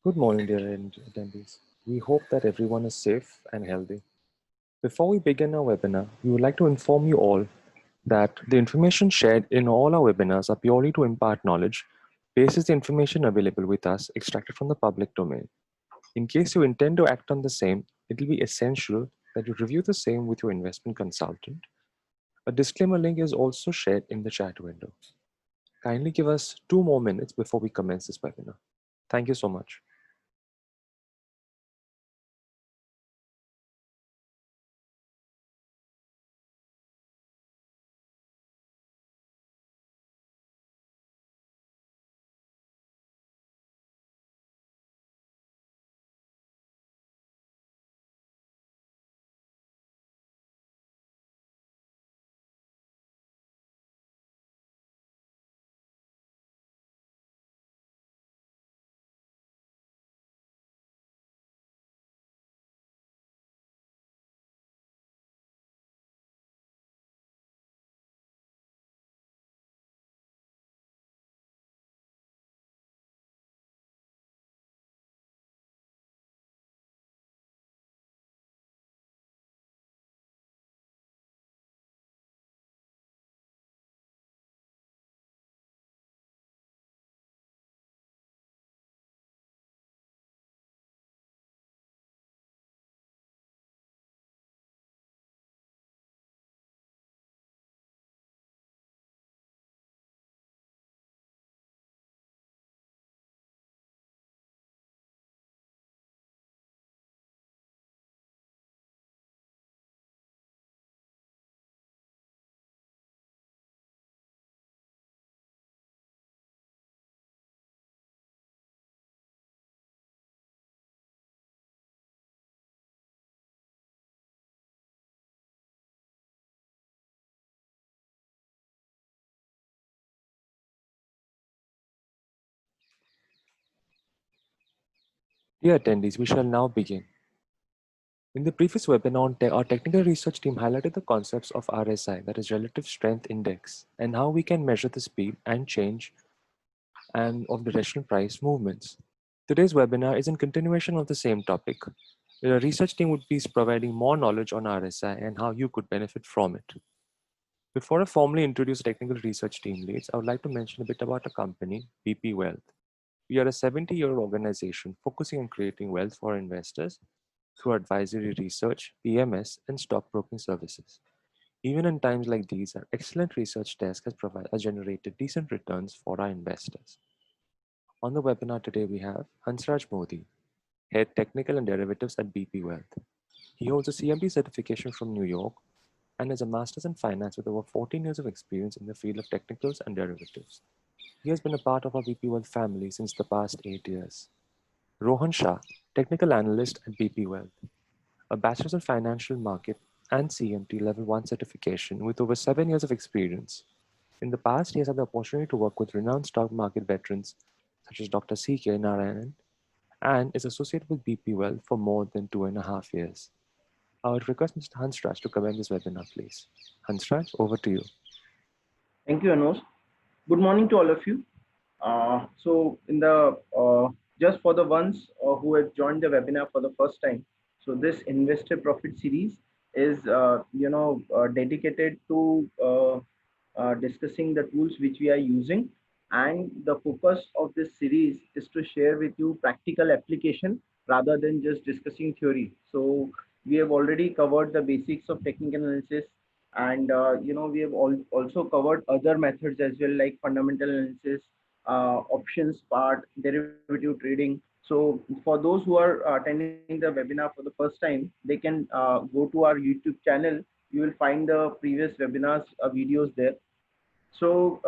Good morning, dear attendees. We hope that everyone is safe and healthy. Before we begin our webinar, we would like to inform you all that the information shared in all our webinars are purely to impart knowledge, based on the information available with us extracted from the public domain. In case you intend to act on the same, it will be essential that you review the same with your investment consultant. A disclaimer link is also shared in the chat window. Kindly give us 2 more minutes before we commence this webinar. Thank you so much. Dear attendees, we shall now begin. In the previous webinar, our technical research team highlighted the concepts of RSI, that is Relative Strength Index, and how we can measure the speed and change and of directional price movements. Today's webinar is in continuation of the same topic. The research team would be providing more knowledge on RSI and how you could benefit from it. Before I formally introduce the technical research team leads, I would like to mention a bit about our company, BP Wealth. We are a 70-year organization focusing on creating wealth for investors through advisory research, PMS, and stockbroking services. Even in times like these, our excellent research desk has generated decent returns for our investors. On the webinar today, we have Hansraj Modi, Head Technical and Derivatives at BP Wealth. He holds a CMP certification from New York and is a master's in finance with over 14 years of experience in the field of technicals and derivatives. He has been a part of our BP Wealth family since the past 8 years. Rohan Shah, Technical Analyst at BP Wealth, a Bachelor's in Financial Market and CMT Level 1 certification with over 7 years of experience. In the past, he has had the opportunity to work with renowned stock market veterans such as Dr. C.K. Narayanan and is associated with BP Wealth for more than 2.5 years. I would request Mr. Hansraj to commence this webinar, please. Hansraj, over to you. Thank you, Anuj. Good morning to all of you. Just for the ones who have joined the webinar for the first time, so this Investor Profit series is, dedicated to discussing the tools which we are using, and the focus of this series is to share with you practical application rather than just discussing theory. So we have already covered the basics of technical analysis, and we have also covered other methods as well, like fundamental analysis, options part, derivative trading. So for those who are attending the webinar for the first time, they can go to our YouTube channel. You will find the previous webinars videos there. So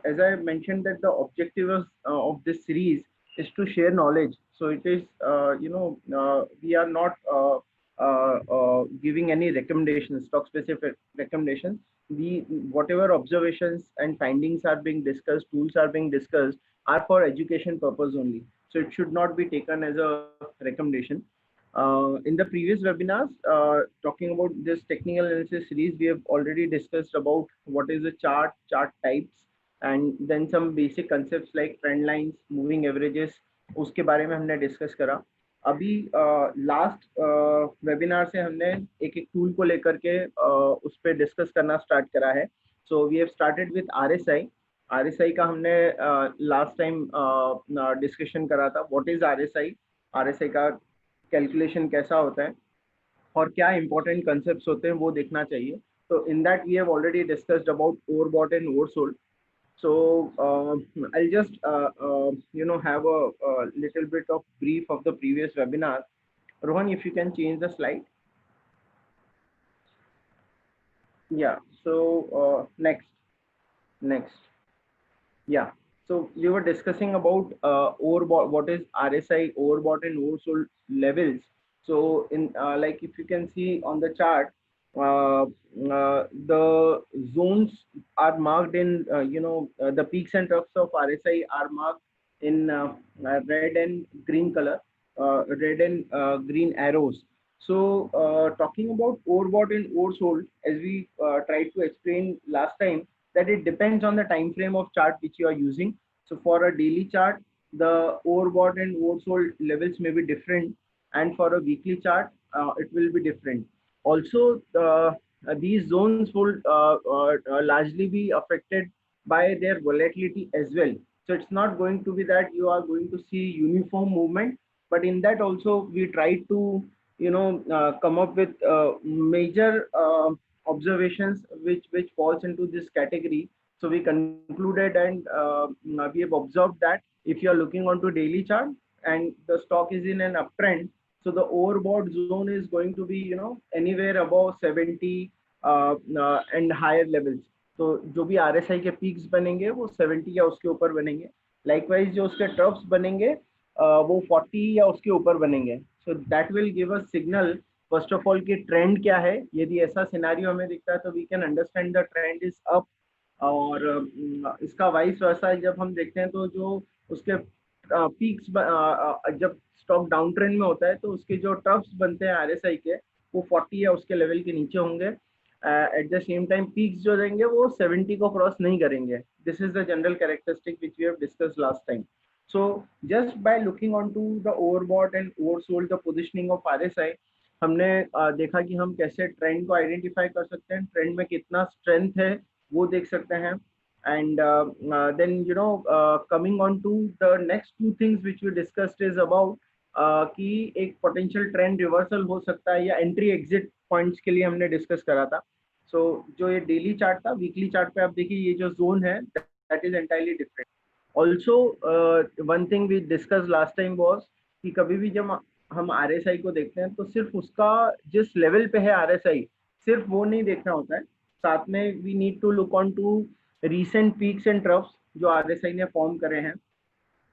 as I mentioned, that the objective of this series is to share knowledge. So it is, we are not giving any recommendations, stock specific recommendations. We, whatever observations and findings are being discussed, tools are being discussed, are for education purpose only. So it should not be taken as a recommendation. In the previous webinars, talking about this technical analysis series, we have already discussed about what is a chart types, and then some basic concepts like trend lines, moving averages, उसके बारे में हमने discuss करा। अभी last webinar से हमने एक एक टूल को लेकर के उस पर डिस्कस करना स्टार्ट करा है। So we have started with RSI. RSI का हमने लास्ट टाइम डिस्कशन करा था, व्हाट इज आरएसआई, आरएसआई का कैलकुलेशन कैसा होता है और क्या इंपॉर्टेंट कंसेप्ट होते हैं वो देखना चाहिए। तो in that we have already discussed about overbought and oversold. So I'll just have a little bit of brief of the previous webinar. Rohan, if you can change the slide. Yeah. So next. Yeah. So we were discussing about overbought, what is RSI, overbought and oversold levels. So in like if you can see on the chart, the zones are marked in the peaks and troughs of RSI are marked in red and green color, red and green arrows. So talking about overbought and oversold, as we tried to explain last time, that it depends on the time frame of chart which you are using. So for a daily chart, the overbought and oversold levels may be different, and for a weekly chart, it will be different. Also, these zones will largely be affected by their volatility as well. So it's not going to be that you are going to see uniform movement, but in that also we try to come up with major observations which falls into this category. So we concluded and we have observed that if you are looking onto daily chart and the stock is in an uptrend, so the overbought zone is going to be anywhere above 70 and higher levels. तो जो भी RSI के peaks बनेंगे वो 70 या उसके ऊपर बनेंगे। लाइकवाइज जो उसके ट्रफ्स बनेंगे वो 40 या उसके ऊपर बनेंगे। So that will give us signal first of all कि ट्रेंड क्या है। यदि ऐसा सिनेरियो हमें दिखता है तो we can understand the trend is up. और इसका वाइस वर्सा जब हम देखते हैं तो जो उसके पीक्स जब स्टॉक डाउन ट्रेंड में होता है तो उसके जो ट्रफ्स बनते हैं आरएसआई के वो 40 या उसके लेवल के नीचे होंगे। At the same time peaks जो देंगे वो 70 को क्रॉस नहीं करेंगे। This is the general characteristic which we have discussed last time. So just by looking onto the overbought and oversold the positioning of RSI, हमने देखा कि हम कैसे ट्रेंड को आइडेंटिफाई कर सकते हैं, ट्रेंड में कितना स्ट्रेंथ है वो देख सकते हैं। And then coming on to the next two things which we discussed is about कि एक पोटेंशियल ट्रेंड रिवर्सल हो सकता है या एंट्री एग्जिट पॉइंट्स के लिए हमने डिस्कस करा था। सो जो ये डेली चार्ट था, वीकली चार्ट पे आप देखिए ये जो जोन है that is entirely different. Also one thing we discuss last time was कि कभी भी जब हम RSI को देखते हैं तो सिर्फ उसका जिस लेवल पे है RSI सिर्फ वो नहीं देखना होता है, साथ में we need to look on to recent peaks and troughs जो RSI ने फॉर्म करे हैं।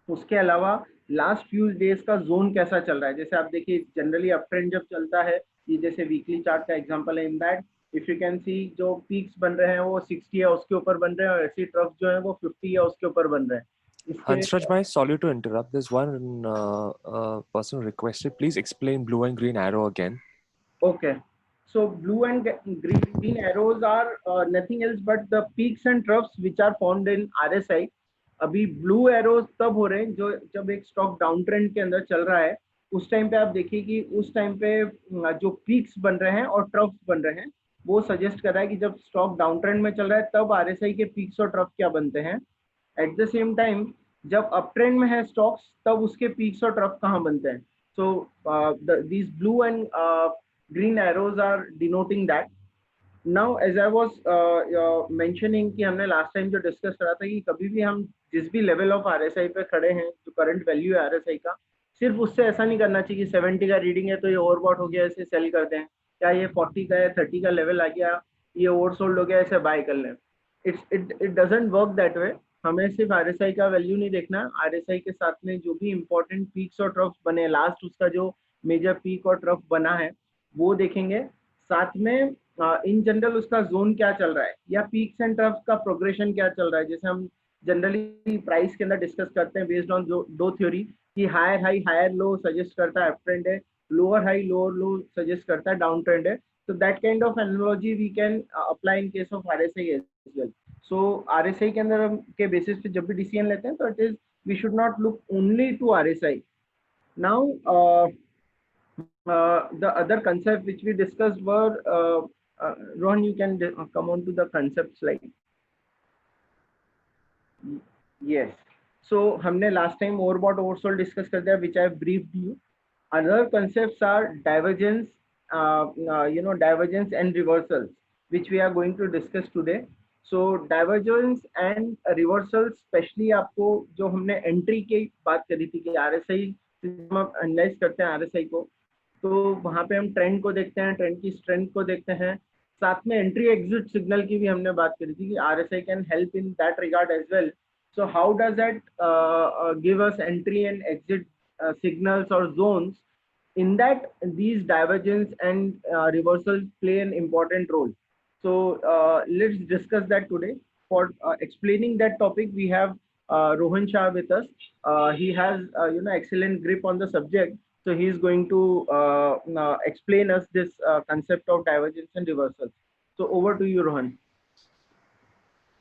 उसके अलावा लास्ट फ्यू डेज का जोन कैसा चल रहा है। जैसे आप देखिए जनरली अप ट्रेंड जब चलता है, ये जैसे वीकली चार्ट का एग्जांपल है, in that if you can see जो पीक्स बन रहे हैं वो 60 या उसके ऊपर बन रहे हैं और ऐसी ट्रफ जो है वो 50 या उसके ऊपर बन रहे हैं। Hansraj bhai, sorry to interrupt. There's one person requested. Please explain blue and green arrow again. Okay. So blue and green arrows are nothing else but the peaks and troughs which are formed in RSI. अभी blue arrows तब हो रहे हैं जो जब एक stock down trend के अंदर चल रहा है। उस टाइम पे आप देखिए कि उस टाइम पे जो पीक्स बन रहे हैं और ट्रफ्स बन रहे हैं वो सजेस्ट कर रहा है कि जब स्टॉक डाउन ट्रेंड में चल रहा है तब RSI के पीक्स और ट्रफ क्या बनते हैं। एट द सेम टाइम जब अप ट्रेंड में है स्टॉक्स तब उसके पीक्स और ट्रफ कहाँ बनते हैं। सो these blue and green arrows are denoting that. Now as I was mentioning कि हमने लास्ट टाइम जो डिस्कस करा था कि कभी भी हम जिस भी लेवल ऑफ RSI पे खड़े हैं, जो करंट वैल्यू है RSI का, सिर्फ उससे ऐसा नहीं करना चाहिए कि 70 का रीडिंग है तो ये ओवरबॉट हो गया इसे सेल कर दें, क्या ये 40 का या 30 का लेवल आ गया ये ओवरसोल्ड हो गया इसे बाय कर लें। It doesn't work that way. हमें सिर्फ RSI का वैल्यू नहीं देखना, RSI के साथ में जो भी इंपॉर्टेंट पीक्स और ट्रफ्स बने, लास्ट उसका जो मेजर पीक और ट्रफ बना है वो देखेंगे। साथ में इन जनरल उसका जोन क्या चल रहा है या पीक्स एंड ट्रफ्स का प्रोग्रेशन क्या चल रहा है। जैसे हम जनरली प्राइस के अंदर डिस्कस करते हैं बेस्ड ऑन दो थ्योरी कि higher high higher low suggest करता है अप ट्रेंड है, lower high lower low suggest करता है डाउन ट्रेंड है। तो that kind of analogy we can apply in case of RSI as well. So RSI के अंदर के बेसिस पे जब भी डिसीजन लेते हैं तो it is we should not look only to RSI. Now, the other concept which we discussed were, Rohan, you can come on to the concept slide. Yes. So हमने last time overbought oversold discuss कर दिया, which I have briefed you. Other concepts are divergence, divergence and reversals, which we are going to discuss today. So divergence and reversals, especially आपको जो हमने entry की बात करी थी कि RSI जब हम analyze करते हैं RSI को, तो वहाँ पे हम ट्रेंड को देखते हैं, ट्रेंड की स्ट्रेंथ को देखते हैं, साथ में एंट्री एग्जिट सिग्नल की भी हमने बात करी थी कि RSI can help in that regard as well. So how does that give us entry and exit signals or zones? In that, these divergence and reversals play an important role. So let's discuss that today. For explaining that topic, we have Rohan Shah with us. He has excellent grip on the subject. So he is going to explain us this concept of divergence and reversals. So over to you, Rohan.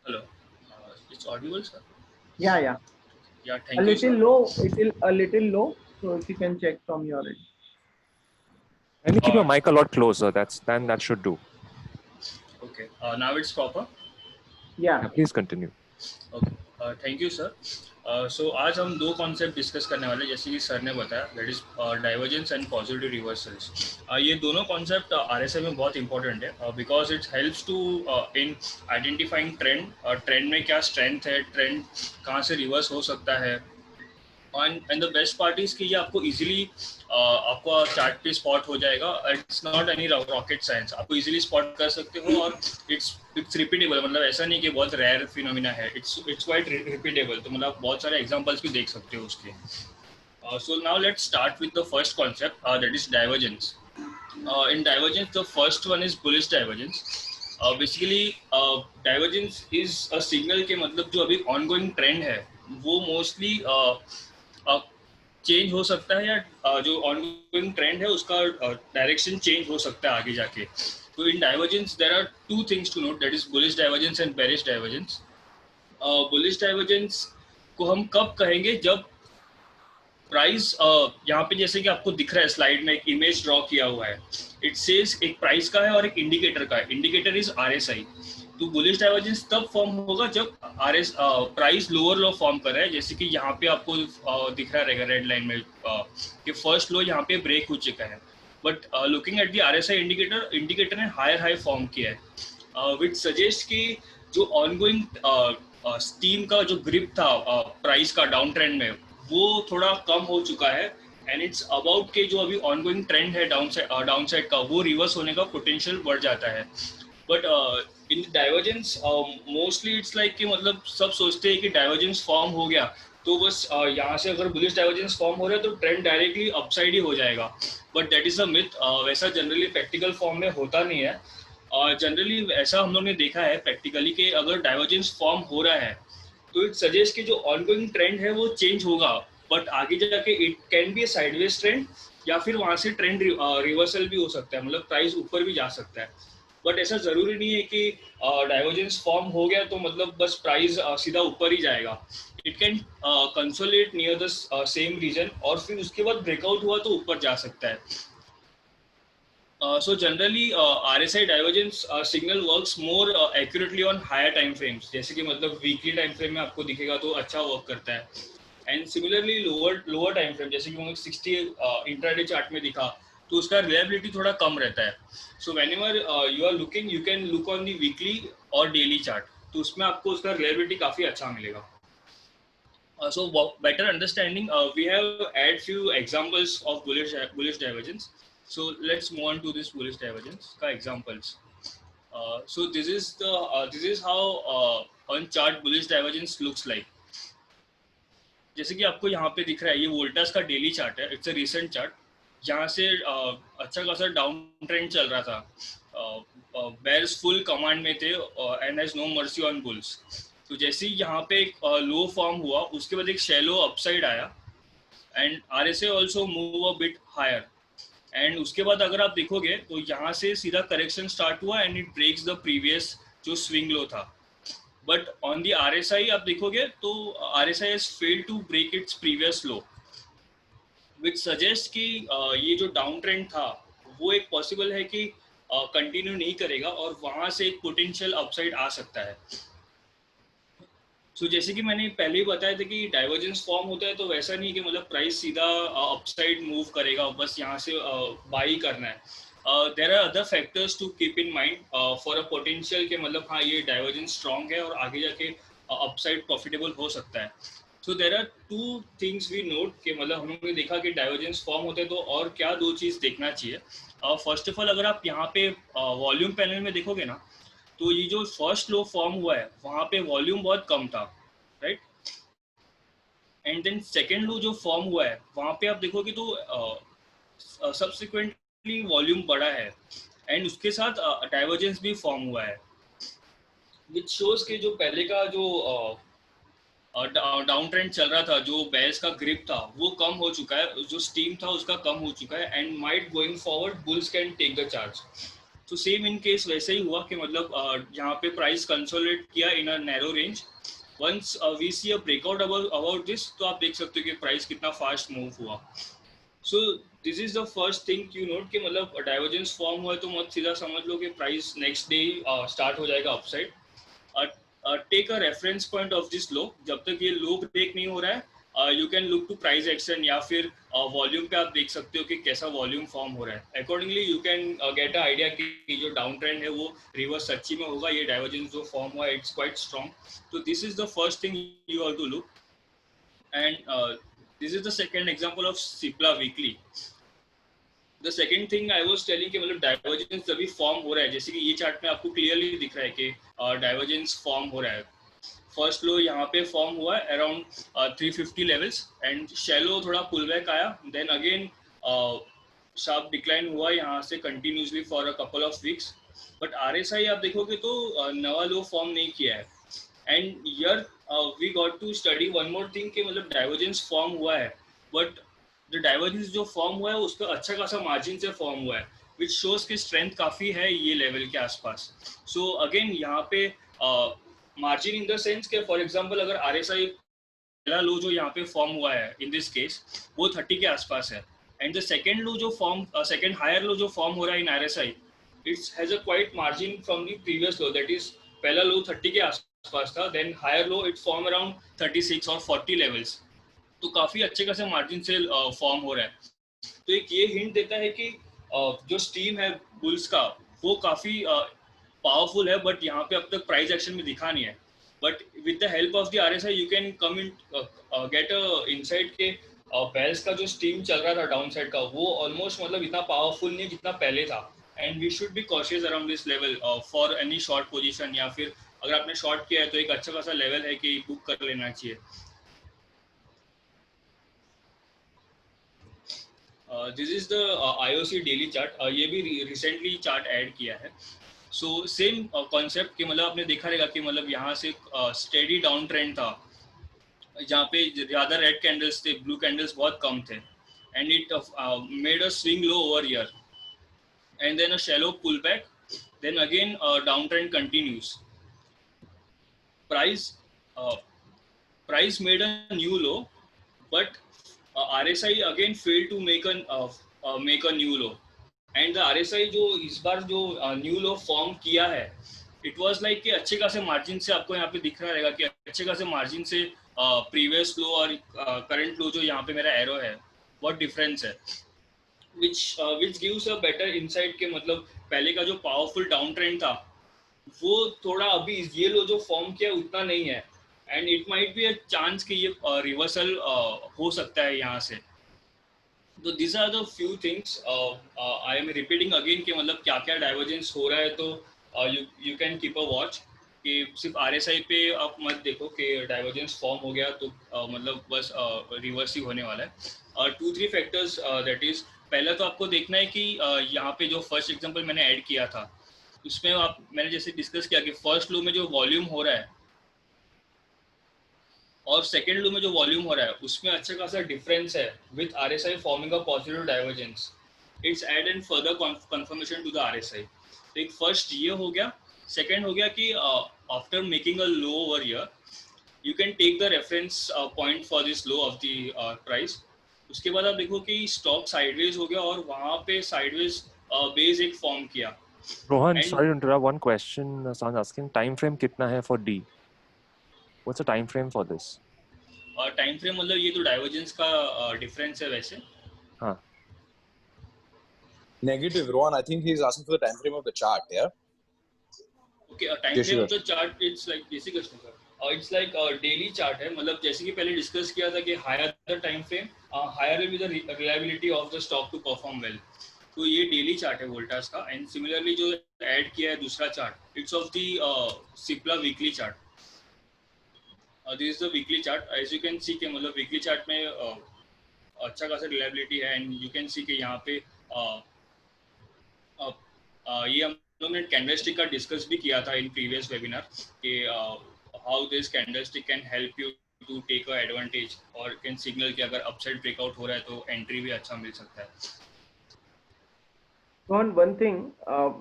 Hello. It's audible, sir? Yeah, yeah. Yeah, thank you, sir. A little low. So if you can check from your end. Can you keep your mic a lot closer? Then that should do. Okay. Now it's proper. Yeah. Please continue. Okay. Thank you sir. So आज हम दो concept discuss करने वाले, जैसे कि sir ने बताया, that is divergence and positive reversals. ये दोनों कॉन्सेप्ट आरएसआई में बहुत इंपॉर्टेंट है, because it helps to in identifying trend. Trend में क्या स्ट्रेंथ है, ट्रेंड कहाँ से रिवर्स हो सकता है. And the best part is कि ये आपको इजीली आपका चार्ट पे स्पॉट हो जाएगा. It's not any rocket science, आपको इजीली स्पॉट कर सकते हो. और इट्स रिपीटेबल, मतलब ऐसा नहीं कि बहुत रेयर फिनोमिना है, इट्स क्वाइट रिपीटेबल. तो मतलब बहुत सारे एग्जांपल्स भी देख सकते हो उसके. So now let's start with the first concept, that is divergence. In divergence the first one is bullish divergence. Basically divergence is a signal के मतलब जो अभी ऑनगोइंग ट्रेंड है वो मोस्टली चेंज हो सकता है, या जो ऑनगोइंग ट्रेंड है उसका डायरेक्शन चेंज हो सकता है आगे जाके. तो in divergence there are two things to note, that is bullish divergence and bearish divergence. Bullish divergence को हम कब कहेंगे, जब प्राइस यहाँ पे जैसे कि आपको दिख रहा है स्लाइड में एक इमेज ड्रॉ किया हुआ है. इट सेज एक प्राइस का है और एक इंडिकेटर का है. Indicator is RSI. तो बुलिश डाइवर्जेंस तब फॉर्म होगा जब प्राइस लोअर लो फॉर्म कर रहा है, जैसे कि यहाँ पे आपको दिख रहा रहेगा रेड लाइन में कि फर्स्ट लो यहाँ पे ब्रेक हो चुका है. But looking at the RSI indicator ने हायर हाई फॉर्म किया है, विच सजेस्ट कि जो ऑनगोइंग स्टीम का जो ग्रिप था प्राइस का डाउन ट्रेंड में, वो थोड़ा कम हो चुका है. एंड इट्स अबाउट के जो अभी ऑनगोइंग ट्रेंड है डाउन साइड का, वो रिवर्स होने का पोटेंशियल बढ़ जाता है. But in divergence mostly it's like कि मतलब सब सोचते हैं कि डाइवर्जेंस फॉर्म हो गया तो बस यहाँ से अगर बुलिश डाइवर्जेंस फॉर्म हो रहा है तो ट्रेंड डायरेक्टली अपसाइड ही हो जाएगा. But that is a myth. वैसा जनरली प्रैक्टिकल फॉर्म में होता नहीं है. जनरली ऐसा हम लोग ने देखा है प्रैक्टिकली कि अगर डाइवर्जेंस फॉर्म हो रहा है तो इट सजेस्ट कि जो ऑनगोइंग ट्रेंड है वो चेंज होगा, बट आगे जाके it can be a sideways trend, या फिर वहां से ट्रेंड रिवर्सल भी हो सकता है, मतलब प्राइस ऊपर भी जा सकता है. बट ऐसा जरूरी नहीं है कि डाइवर्जेंस फॉर्म हो गया तो मतलब बस प्राइस सीधा ऊपर ही जाएगा. It can consolidate near the same region, और फिर उसके बाद ब्रेकआउट हुआ तो ऊपर जा सकता है. So generally RSI divergence signal works more accurately on higher time frames, जैसे कि मतलब वीकली टाइम फ्रेम में आपको दिखेगा तो अच्छा वर्क करता है. And similarly lower time frame, जैसे कि 60 इंट्राडे चार्ट में दिखा, तो उसका रिलायबिलिटी थोड़ा कम रहता है. So whenever you are looking, you can look on the weekly और डेली चार्ट, तो उसमें आपको उसका रिलायबिलिटी काफी अच्छा मिलेगा. So better understanding, we have add few examples of bullish divergence. So let's move on to this bullish divergence का examples. So this is how on chart bullish divergence looks like. जैसे कि आपको यहाँ पे दिख रहा है, ये वोल्टास का डेली चार्ट है. It's a recent chart. यहाँ से अच्छा खासा डाउन ट्रेंड चल रहा था. बेयर्स फुल कमांड में थे and has no mercy on bulls. तो जैसे ही यहाँ पे एक लो फॉर्म हुआ, उसके बाद एक शैलो अपसाइड आया and RSI also move a bit higher. And उसके बाद अगर आप देखोगे तो यहाँ से सीधा करेक्शन स्टार्ट हुआ and it breaks the previous जो स्विंग लो था. बट ऑन द RSI आप देखोगे तो RSI has failed to break its previous low, which suggests कि ये जो डाउन ट्रेंड था वो एक पॉसिबल है कि कंटिन्यू नहीं करेगा और वहां से एक पोटेंशियल अपसाइड आ सकता है. जैसे कि मैंने पहले ही बताया था कि डाइवर्जेंस फॉर्म होता है तो वैसा नहीं कि मतलब प्राइस सीधा अपसाइड मूव करेगा, बस यहाँ से बाई करना है. There are other factors to keep in mind for a potential के मतलब हाँ ये डाइवर्जेंस स्ट्रॉन्ग है और आगे जाके अपसाइड प्रॉफिटेबल हो सकता है. There are two things we note कि मतलब हम लोगों ने देखा कि डाइवर्जेंस फॉर्म होते हैं तो और क्या दो चीज़ देखना चाहिए. फर्स्ट ऑफ ऑल अगर आप यहाँ पे वॉल्यूम पैनल में देखोगे ना तो ये जो फर्स्ट लो फॉर्म हुआ है वहां पे वॉल्यूम बहुत कम था, राइट. एंड देन सेकेंड लो जो फॉर्म हुआ है वहां पे आप देखोगे तो सब्सिक्वेंटली वॉल्यूम बढ़ा है एंड उसके साथ डाइवर्जेंस भी फॉर्म हुआ है, विच शोज के जो पहले का जो डाउन ट्रेंड चल रहा था, जो बेयर्स का ग्रिप था वो कम हो चुका है, जो स्टीम था उसका कम हो चुका है and might going forward bulls can take the charge. तो सेम इन केस वैसे ही हुआ कि मतलब यहाँ पे प्राइस कंसोलिडेट किया in a narrow range. Once we see a breakout about this तो आप देख सकते हो कि प्राइस कितना फास्ट मूव हुआ. This is the first thing you note कि मतलब डाइवर्जेंस फॉर्म हुआ है तो मत सीधा समझ लो कि प्राइस नेक्स्ट डे स्टार्ट हो जाएगा upside. Take a reference point of this low, जब तक ये लो ब्रेक नहीं हो रहा है you can look to price action या फिर वॉल्यूम पे आप देख सकते हो कि कैसा वॉल्यूम फॉर्म हो रहा है. Accordingly you can get a idea कि जो डाउन ट्रेंड है वो रिवर्स सच्ची में होगा, ये डाइवर्जेंस जो फॉर्म हुआ है इट्स क्वाइट स्ट्रॉन्ग. तो this is the first thing you have to look. And this is the second example of Cipla weekly. The second thing I was telling कि मतलब डाइवर्जेंस जब भी फॉर्म हो रहा है, जैसे कि ये चार्ट में आपको क्लियरली दिख रहा है कि डाइवर्जेंस फॉर्म हो रहा है. फर्स्ट लो यहाँ पे फॉर्म हुआ है अराउंड 350 लेवल्स एंड शैलो थोड़ा पुल बैक आया, देन अगेन शार्प डिक्लाइन हुआ यहाँ से continuously for a couple of weeks. But RSI आप देखोगे तो नवा लो फॉर्म नहीं किया है. And here we got to study one more thing कि मतलब डाइवर्जेंस फॉर्म हुआ है बट जो डाइवर्जेंस जो फॉर्म हुआ है उसका अच्छा खासा मार्जिन से फॉर्म हुआ है, विच शोज की स्ट्रेंथ काफी है ये लेवल के आसपास. अगेन यहाँ पे मार्जिन इन द सेंस के फॉर एग्जांपल अगर RSI पहला लो जो यहाँ पे फॉर्म हुआ है इन दिस केस वो 30 के आसपास है एंड द सेकंड लो जो फॉर्म सेकंड हायर लो जो फॉर्म हो रहा है in RSI it's has a quite margin from the previous low, that is पहला लो 30 के आसपास था, then higher low it form around 36 और 40 लेवल्स. तो काफी अच्छे खासे मार्जिन से फॉर्म हो रहा है. तो एक ये हिंट देता है कि जो स्टीम है बुल्स का वो काफी पावरफुल है बट यहाँ पे अब तक प्राइस एक्शन में दिखा नहीं है. But with the help of the RSI you can come in get a insight के बेल्स का जो स्टीम चल रहा था डाउन साइड का वो ऑलमोस्ट मतलब इतना पावरफुल नहीं जितना पहले था. And we should be cautious around this level for any short position, या फिर अगर आपने शॉर्ट किया है तो एक अच्छा खासा लेवल है कि बुक कर लेना चाहिए. This is the IOC daily chart, ये भी रिसेंटली चार्ट ऐड किया है. सेम कॉन्सेप्ट कि मतलब आपने देखा रहेगा कि मतलब यहाँ से स्टेडी डाउन ट्रेंड था जहाँ पे ज्यादा रेड कैंडल्स थे, ब्लू कैंडल्स बहुत कम थे and it made a swing low over here and then a shallow pull back, then again down trend continues. Price price made a new low but RSI again failed to make a new low. And the RSI जो इस बार जो new लो form किया है it was like कि अच्छे खासे margin से आपको यहाँ पे दिख रहा रहेगा कि अच्छे खासे मार्जिन से प्रीवियस लो और करंट लो जो यहाँ पे मेरा एरो है बहुत डिफरेंस है, which gives a better insight के मतलब पहले का जो पावरफुल डाउन ट्रेंड था वो थोड़ा अभी ये लो जो फॉर्म किया उतना नहीं है and it might be a chance कि ये रिवर्सल हो सकता है यहाँ से. तो this are the few things I am repeating again कि मतलब क्या क्या डाइवर्जेंस हो रहा है. तो you can keep a watch कि सिर्फ RSI पे आप मत देखो कि डाइवर्जेंस फॉर्म हो गया तो मतलब बस रिवर्स ही होने वाला है. 2-3 फैक्टर्स दैट इज पहला तो आपको देखना है कि यहाँ पे जो फर्स्ट एग्जांपल मैंने ऐड किया था उसमें आप मैंने जैसे डिस्कस किया कि फर्स्ट लो में जो वॉल्यूम हो रहा है और सेकेंड लो में जो वॉल्यूम हो रहा है उसमें अच्छा खासा डिफरेंस है with RSI forming a positive divergence. It's add and further confirmation to the RSI. तो एक फर्स्ट ये हो गया. सेकेंड हो गया कि after making a low over here, you can take the reference point for this low of the price. उसके बाद आप देखो कि स्टॉक साइडवेज हो गया और वहां पे साइडवेज बेस एक फॉर्म किया. Rohan, And sorry to interrupt. One question someone's asking. Time frame कितना है for D? What's the time frame for this? Time frame मतलब ये तो डाइवर्जेंस का डिफरेंस है वैसे. हाँ. Negative, Rohan. I think he's asking for the time frame of the chart. Yeah. Okay, time frame of the chart it's like जैसे question sir, it's like daily chart है. मतलब जैसे कि पहले डिस्कस किया था कि higher the time frame higher will be the reliability of the stock to perform well. तो ये डेली चार्ट है वोल्टास का. एंड सिमिलरली जो ऐड किया है दूसरा chart, it's of the Cipla weekly chart. This is the weekly chart. As you can see के मतलब वीकली चार्ट में अच्छा खासा रिलायबिलिटी है. एंड यू कैन सी के यहाँ पे ये हम लोग ने कैंडलस्टिक का डिस्कस भी किया था इन प्रीवियस वेबिनार कि how this candlestick can help you to take a advantage और कैन सिग्नल कि अगर अपसाइड ब्रेकआउट हो रहा है तो एंट्री भी अच्छा मिल सकता है. One thing,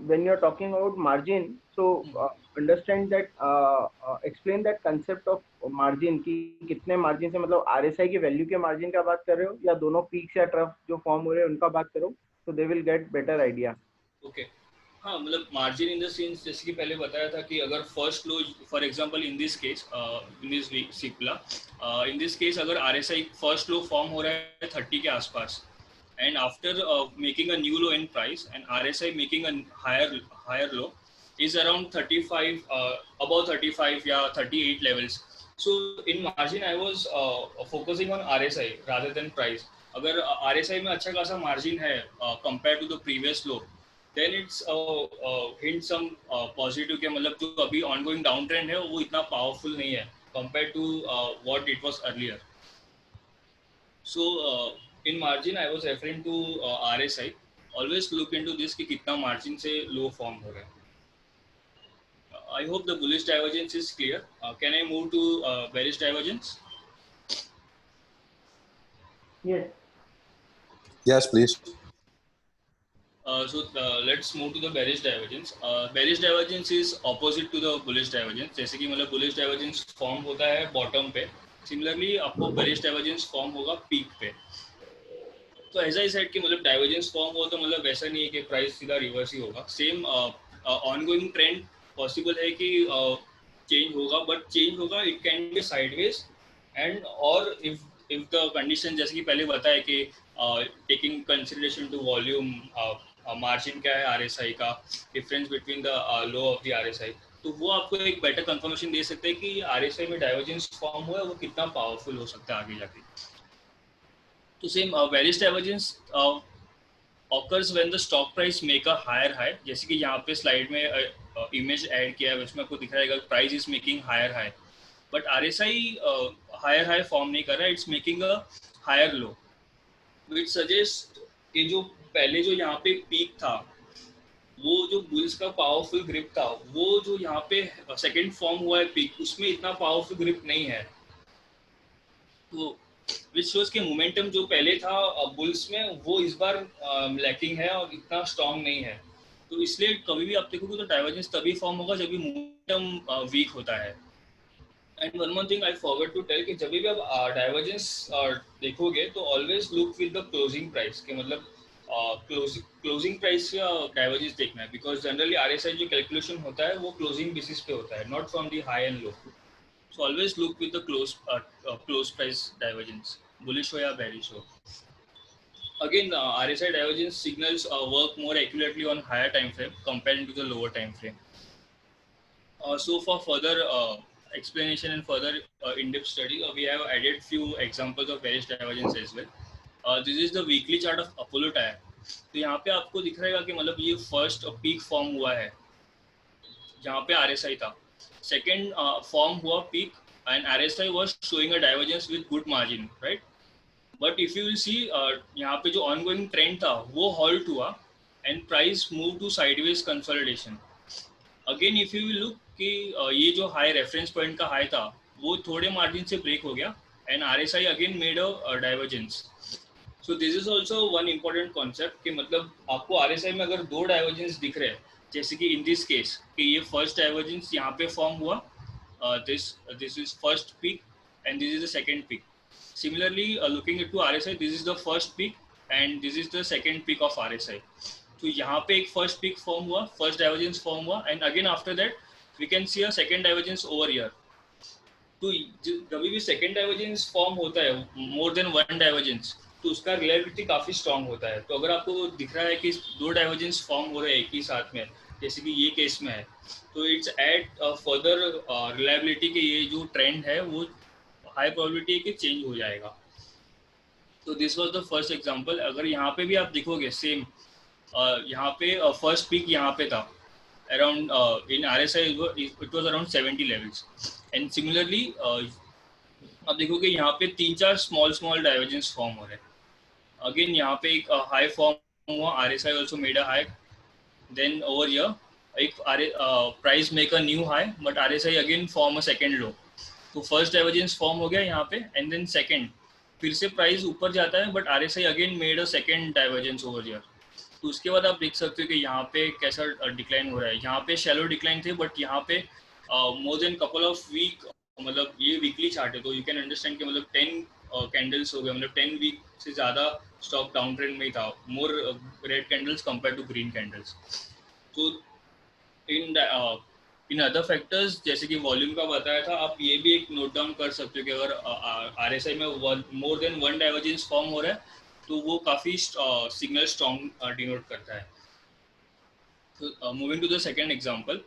when you're talking about margin, so understand that, explain that concept of margin कि कितने margin से मतलब RSI की value के margin का बात कर रहे हो या दोनों peaks या trough जो form हो रहे हैं उनका बात करो, so they will get better idea. Okay. हाँ मतलब मार्जिन इन द सेंस जैसे कि पहले बताया था कि अगर first low for example in this case in this Cipla in this case अगर आरएसआई फर्स्ट लो फॉर्म हो रहा है 30 के आसपास and after making a new low in price and RSI making a higher low is around 35 above 35 या 38 levels. So in margin I was focusing on RSI rather than price. अगर RSI में अच्छा खासा margin है compared to the previous low, then it's hint some positive के मतलब जो अभी ongoing downtrend है वो इतना powerful नहीं है compared to what it was earlier. So in margin I was referring to RSI. Always look into this कि कितना margin से low form हो रहा है. I hope the bullish divergence is clear. Can I move to bearish divergence? Yes. Yes, please. So let's move to the bearish divergence. Bearish divergence is opposite to the bullish divergence. जैसे कि मतलब bullish divergence form होता है bottom पे. Similarly आपको bearish divergence form होगा peak पे. तो ऐसा ही सेट कि मतलब डाइवर्जेंस फॉर्म हो तो मतलब वैसा नहीं है कि प्राइस सीधा रिवर्स ही होगा. सेम ऑनगोइंग ट्रेंड पॉसिबल है कि चेंज होगा, बट चेंज होगा it can be sideways and और इफ द कंडीशन जैसे कि पहले बताया कि taking consideration to volume, margin क्या है आरएसआई का, difference between the low of the RSI, तो वो आपको एक बेटर कंफर्मेशन दे सकते हैं कि आरएसआई में डाइवर्जेंस फॉर्म हुआ है वो कितना पावरफुल हो सकता है आगे जाके. तो same bearish divergence occurs when the stock price make a higher high. जैसे कि यहाँ पे स्लाइड में इमेज ऐड किया है उसमें आपको दिख रहा है price is making higher high, but RSI higher high form नहीं कर रहा है, it's making a higher low, which suggest कि जो पहले जो यहाँ पे पीक था वो जो बुल्स का पावरफुल ग्रिप था वो जो यहाँ पे सेकंड फॉर्म हुआ है पीक उसमें इतना पावरफुल ग्रिप नहीं है. तो विच शोज के मोमेंटम जो पहले था बुल्स में वो इस बार लैकिंग है और इतना स्ट्रांग नहीं है. तो इसलिए कभी भी आप देखोगे तो डाइवर्जेंस तभी फॉर्म होगा जब भी मोमेंटम वीक होता है. And one more thing I forgot to tell कि जब भी आप डाइवर्जेंस देखोगे तो always look with the closing price के मतलब क्लोजिंग प्राइस का डाइवर्जेंस देखना है, बिकॉज जनरली आरएसआई जो कैलकुलेशन होता है वो क्लोजिंग बेसिस पे होता है, not from the high and low. So always look with the close price divergence, bullish ho ya bearish ho. Again, RSI divergence signals work more accurately on higher time frame compared to the lower time frame. So for further explanation and further in-depth study, we have added few examples of bearish divergence as well. This is the weekly chart of Apollo Tyre. तो यहाँ पे आपको दिख रहेगा कि मतलब ये first peak form हुआ है जहाँ पे RSI था. Second form हुआ peak and RSI was showing a divergence with good margin, right? But if you will see यहाँ पे जो ongoing trend था वो halt हुआ and price moved to sideways consolidation. Again if you will look कि ये जो high reference point का high था वो थोड़े margin से break हो गया and RSI again made a divergence. So this is also one important concept कि मतलब आपको RSI में अगर दो divergence दिख रहे हैं जैसे कि इन दिस केस कि ये फर्स्ट डाइवर्जेंस यहाँ पे फॉर्म हुआ, this is first peak and this is the second peak. Similarly, looking into RSI, this is the first peak and this is the second peak of RSI. तो यहाँ पे एक first peak form हुआ, first divergence form हुआ and again after that we can see a second divergence over here. तो कभी भी second divergence form होता है मोर देन वन डाइवर्जेंस, तो उसका रिलायबिलिटी काफी स्ट्रांग होता है. तो अगर आपको दिख रहा है कि दो डाइवर्जेंस फॉर्म हो रहे हैं एक ही साथ में, जैसे कि ये केस में है, तो इट्स एड फर्दर रिलायबिलिटी कि ये जो ट्रेंड है वो हाई प्रोबेबिलिटी है कि चेंज हो जाएगा. तो this was the first example. अगर यहाँ पे भी आप देखोगे सेम, यहाँ पे फर्स्ट पीक यहाँ पे था around in RSI it was around 70 levels and similarly आप देखोगे यहाँ पे 3-4 small divergence फॉर्म हो रहे हैं. अगेन यहाँ पे एक हाई फॉर्म हुआ, RSI also made a high, then over here एक price make a new high but RSI again form a second low. तो फर्स्ट डाइवर्जेंस फॉर्म हो गया यहाँ पे एंड देन सेकंड फिर से प्राइस ऊपर जाता है but RSI again made a second divergence over here. तो उसके बाद आप देख सकते हो कि यहाँ पे कैसा डिक्लाइन हो रहा है. यहाँ पे शैलो डिक्लाइन थे बट यहाँ पे more than couple of week, मतलब ये वीकली चार्ट है तो यू कैन अंडरस्टैंड कि मतलब 10 कैंडल्स हो गए, मतलब 10 वीक से ज़्यादा स्टॉक डाउन ट्रेंड में ही था, more red candles compare to green candles. तो इन अदर फैक्टर्स जैसे कि वॉल्यूम का बताया था, आप ये भी एक नोट डाउन कर सकते हो कि अगर RSI में more than one divergence form हो रहा है तो वो काफी सिग्नल स्ट्रॉन्ग डिनोट करता है. Moving to the second example,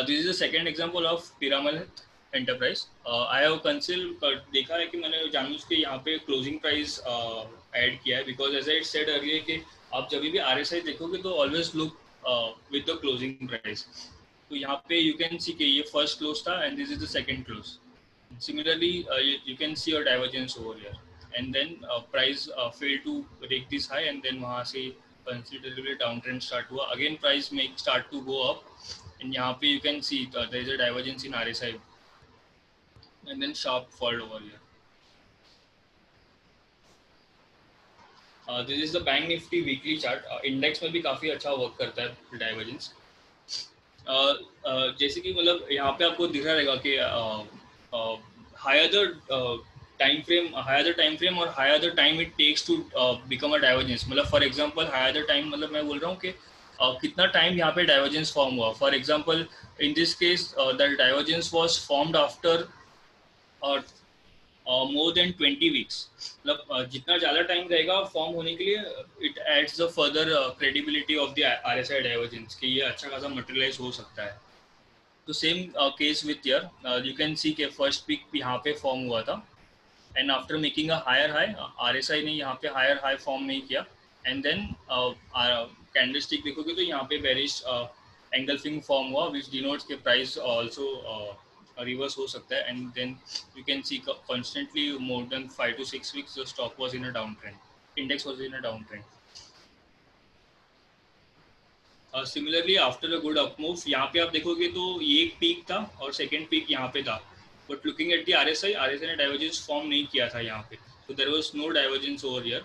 this is the second example of Piramal Enterprise. I have consider देखा है कि मैंने जानबूझ के यहाँ पे क्लोजिंग प्राइस ऐड किया है because as I said earlier कि आप जब भी RSI देखोगे तो always look with the closing price. तो यहाँ पे यू कैन सी कि ये फर्स्ट क्लोज था and this is the second close. Similarly you can see a divergence over here and then price failed to break this high and then वहाँ से considerably downtrend start हुआ. Again price may start to go up and यहाँ पे you can see there is a divergence in RSI and then sharp fall over here. This is the Bank Nifty weekly chart. Index में भी काफी अच्छा work करता है divergence. जैसे कि मतलब यहाँ पे आपको दिख रहा रहेगा कि higher the time frame, higher the time frame और higher the time it takes to become a divergence. मतलब for example higher the time मतलब मैं बोल रहा हूँ कि कितना टाइम यहाँ पे divergence फॉर्म हुआ. For example in this case the divergence was formed after more than 20 weeks. मतलब जितना ज़्यादा टाइम रहेगा फॉर्म होने के लिए it adds the further credibility of the RSI divergence कि ये अच्छा खासा materialize हो सकता है. तो same case with here, you can see के फर्स्ट पिक यहाँ पे फॉर्म हुआ था and after making a higher high, RSI ने यहाँ पे हायर हाई फॉर्म नहीं किया एंड देन कैंडलस्टिक देखोगे तो यहाँ पे बेरिश एंगल्फिंग फॉर्म हुआ विच डिनोट्स के प्राइस आल्सो रिवर्स हो सकता है and then you can see constantly more than 5 to 6 weeks the stock was in a down trend, index was in a down trend. Similarly after a good up move यहाँ पे आप देखोगे तो ये एक पीक था और सेकंड पीक यहाँ पे था but looking at the RSI ने डाइवर्जेंस फॉर्म नहीं किया था यहाँ पे, so there was no divergence over here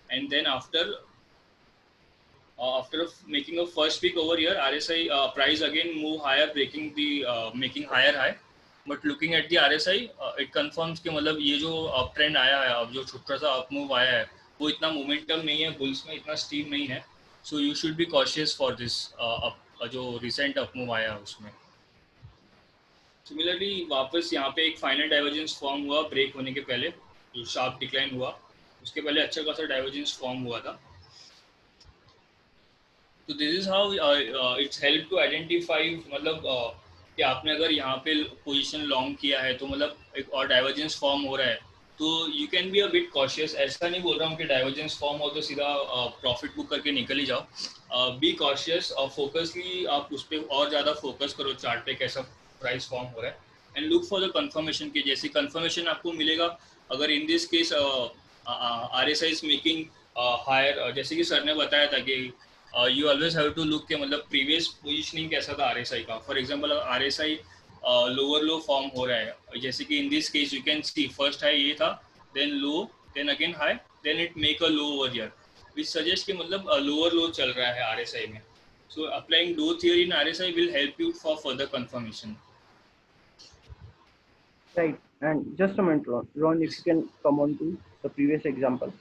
and then after making a first peak over here RSI price again move higher breaking the making higher high but looking at the RSI it confirms कि मतलब ये जो up trend आया है, अब जो छोटा सा अप मूव आया है वो इतना मोमेंटम नहीं है, बुल्स में इतना स्टीम नहीं है, so you should be cautious for this जो recent up move आया उसमें. Similarly वापस यहाँ पे एक फाइनल डाइवर्जेंस फॉर्म हुआ ब्रेक होने के पहले, जो शार्प डिक्लाइन हुआ उसके पहले अच्छा खासा डाइवर्जेंस फॉर्म हुआ था. तो this is how it's help to identify, मतलब कि आपने अगर यहाँ पे पोजीशन लॉन्ग किया है तो मतलब एक और डाइवर्जेंस फॉर्म हो रहा है तो you can be a bit cautious. ऐसा नहीं बोल रहा हूँ कि डाइवर्जेंस फॉर्म हो तो सीधा प्रॉफिट बुक करके निकल ही जाओ. बी कॉशियस और फोकसली आप उस पर और ज़्यादा फोकस करो चार्ट पे कैसा प्राइस फॉर्म हो रहा है and look for the confirmation की. जैसे कंफर्मेशन आपको मिलेगा अगर in this case RSI is making higher, जैसे कि सर ने बताया था कि you always have to look के मतलब प्रीवियस पोजीशनिंग कैसा था RSI का. For example RSI lower low form हो रहा है, जैसे कि in this case you can see first high ये था, then low, then again high, then it make a low over here which suggest कि मतलब लोअर लो चल रहा है RSI में. So applying Doe theory in RSI will help you for further confirmation. Right. And just a minute, Ron. Ron, if you can come on to the previous example.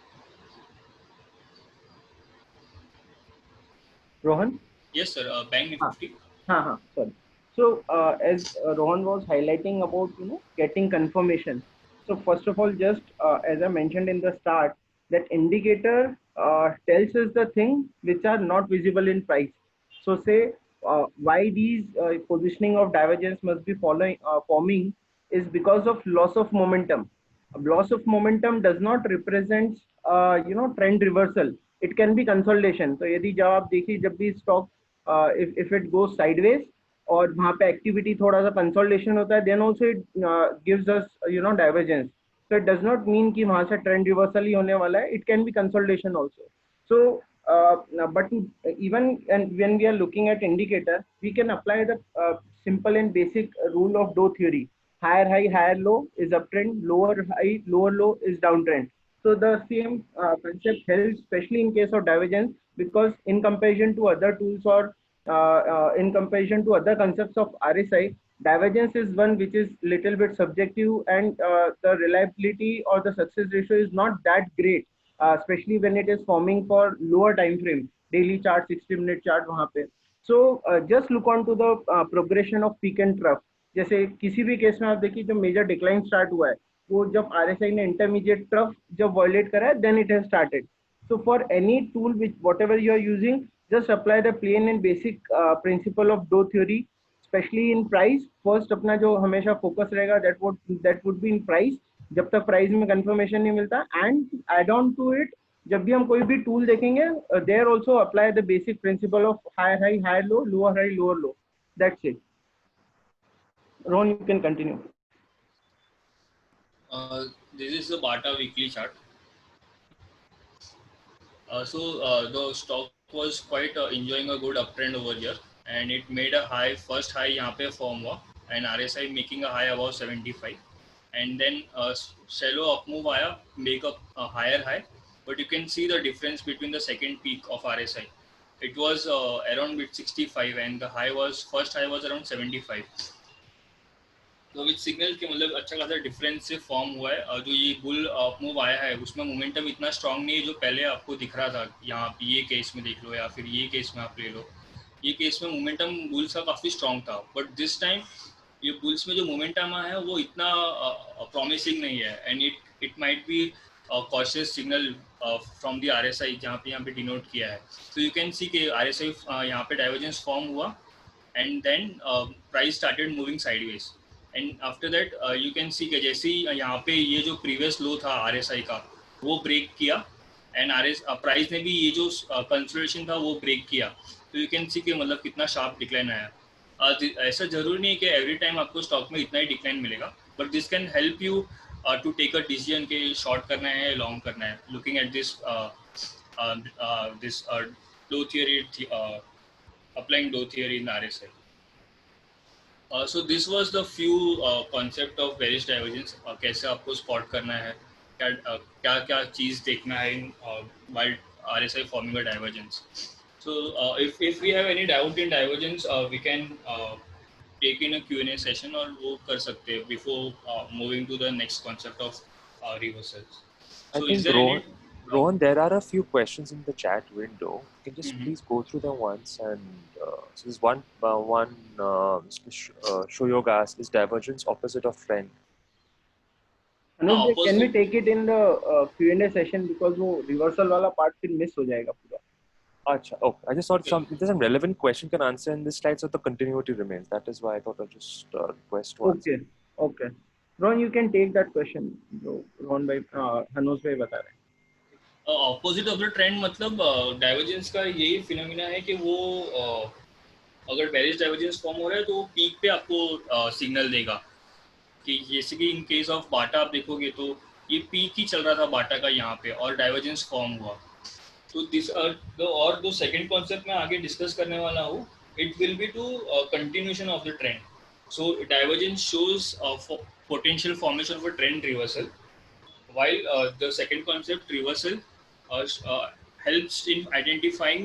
Rohan? Yes, sir. Bank Nifty. Sorry. So as Rohan was highlighting about getting confirmation. So first of all, just as I mentioned in the start, that indicator tells us the thing which are not visible in price. So say why these positioning of divergence must be forming is because of loss of momentum. A loss of momentum does not represent trend reversal. It can be consolidation. So यदि जब आप देखिए जब भी stock if it goes sideways और वहाँ पे activity थोड़ा सा consolidation होता है, then also it gives us divergence. So it does not mean कि वहाँ से trend reversal ही होने वाला है. It can be consolidation also. So but even and when we are looking at indicator, we can apply the simple and basic rule of Doe theory. Higher high, higher low is uptrend, lower high, lower low is downtrend. So the same concept helps, especially in case of divergence, because in comparison to other tools or in comparison to other concepts of RSI, divergence is one which is little bit subjective, and the reliability or the success ratio is not that great, especially when it is forming for lower time frame, daily chart, 60-minute chart वहाँ पे. So just look on to the progression of peak and trough. जैसे किसी भी case में आप देखिए जो major decline start हुआ है वो जब RSI ने इंटरमीडिएट ट्रफ जब वायलेट करा है then it has started. So for any tool which whatever you are using, just apply the plain and basic principle of Doe theory, especially in price. First अपना जो हमेशा focus रहेगा that would be in price. जब तक price में confirmation नहीं मिलता, and add on to it जब भी हम कोई भी टूल देखेंगे there also apply the basic principle of higher high higher low, lower high lower low. That's it. Ron, you can continue. This is the Bata weekly chart. The stock was quite enjoying a good uptrend over here, and it made a high, first high यहाँ पे form हुआ, and RSI making a high above 75, and then shallow up move आया, make up a higher high, but you can see the difference between the second peak of RSI. It was around mid 65, and the high was first high was around 75. तो विच signal के मतलब अच्छा खासा difference से form हुआ है. जो ये बुल मूव आया है उसमें मोमेंटम इतना स्ट्रांग नहीं है जो पहले आपको दिख रहा था. यहाँ ये केस में देख लो या फिर ये केस में आप ले लो, ये केस में मोमेंटम बुल्स का काफ़ी स्ट्रांग था, बट दिस टाइम ये बुल्स में जो मोमेंटम आया है वो इतना प्रॉमिसिंग नहीं है, and it might be cautious signal from the RSI जहाँ पे डिनोट किया है. तो यू कैन सी कि RSI यहाँ पे डाइवर्जेंस फॉर्म हुआ, and then price started moving sideways, and after that you can see कि जैसे ही यहाँ पे ये जो प्रीवियस लो था RSI का वो ब्रेक किया, एंड प्राइस ने भी ये जो कंसोलिडेशन था वो ब्रेक किया. तो यू कैन सी कि मतलब कितना शार्प डिक्लाइन आया. ऐसा जरूरी नहीं है कि एवरी टाइम आपको स्टॉक में इतना ही डिक्लाइन मिलेगा, but this can help you to take a decision के शॉर्ट करना है या लॉन्ग करना है, looking at this Doe theory, applying Doe theory in RSI. So this was the few concept of bearish divergence. कैसे आपको spot करना है, क्या चीज़ देखना है while RSI forming a divergence. So if we have any doubt in divergence, we can take in a Q&A session और वो कर सकते हैं before moving to the next concept of reversals. So is there any? Rohan, there are a few questions in the chat window. You can just please go through them once. And so there's one Shoyoga asks, is divergence opposite of trend? Anuj, can we take it in the Q&A session, because वो reversal वाला part फिर miss हो जाएगा पूरा. Acha, oh, I just thought there's some relevant question can answer in this slide, so the continuity remains. That is why I thought I'll just request to answer. Okay. Ron, you can take that question. जो Ron भाई, Hanush भाई बता रहे हैं. Opposite of the trend मतलब divergence का यही phenomena है कि वो अगर बेरिश डाइवर्जेंस फॉर्म हो रहा है तो पीक पे आपको सिग्नल देगा कि जैसे कि इन केस ऑफ बाटा आप देखोगे तो ये पीक ही चल रहा था बाटा का यहाँ पे और डाइवर्जेंस फॉर्म हुआ. तो दिस और जो सेकंड कॉन्सेप्ट में आगे डिस्कस करने वाला हूँ, it will be to continuation of the trend. So divergence shows potential formation of a trend reversal, while the second concept reversal helps in identifying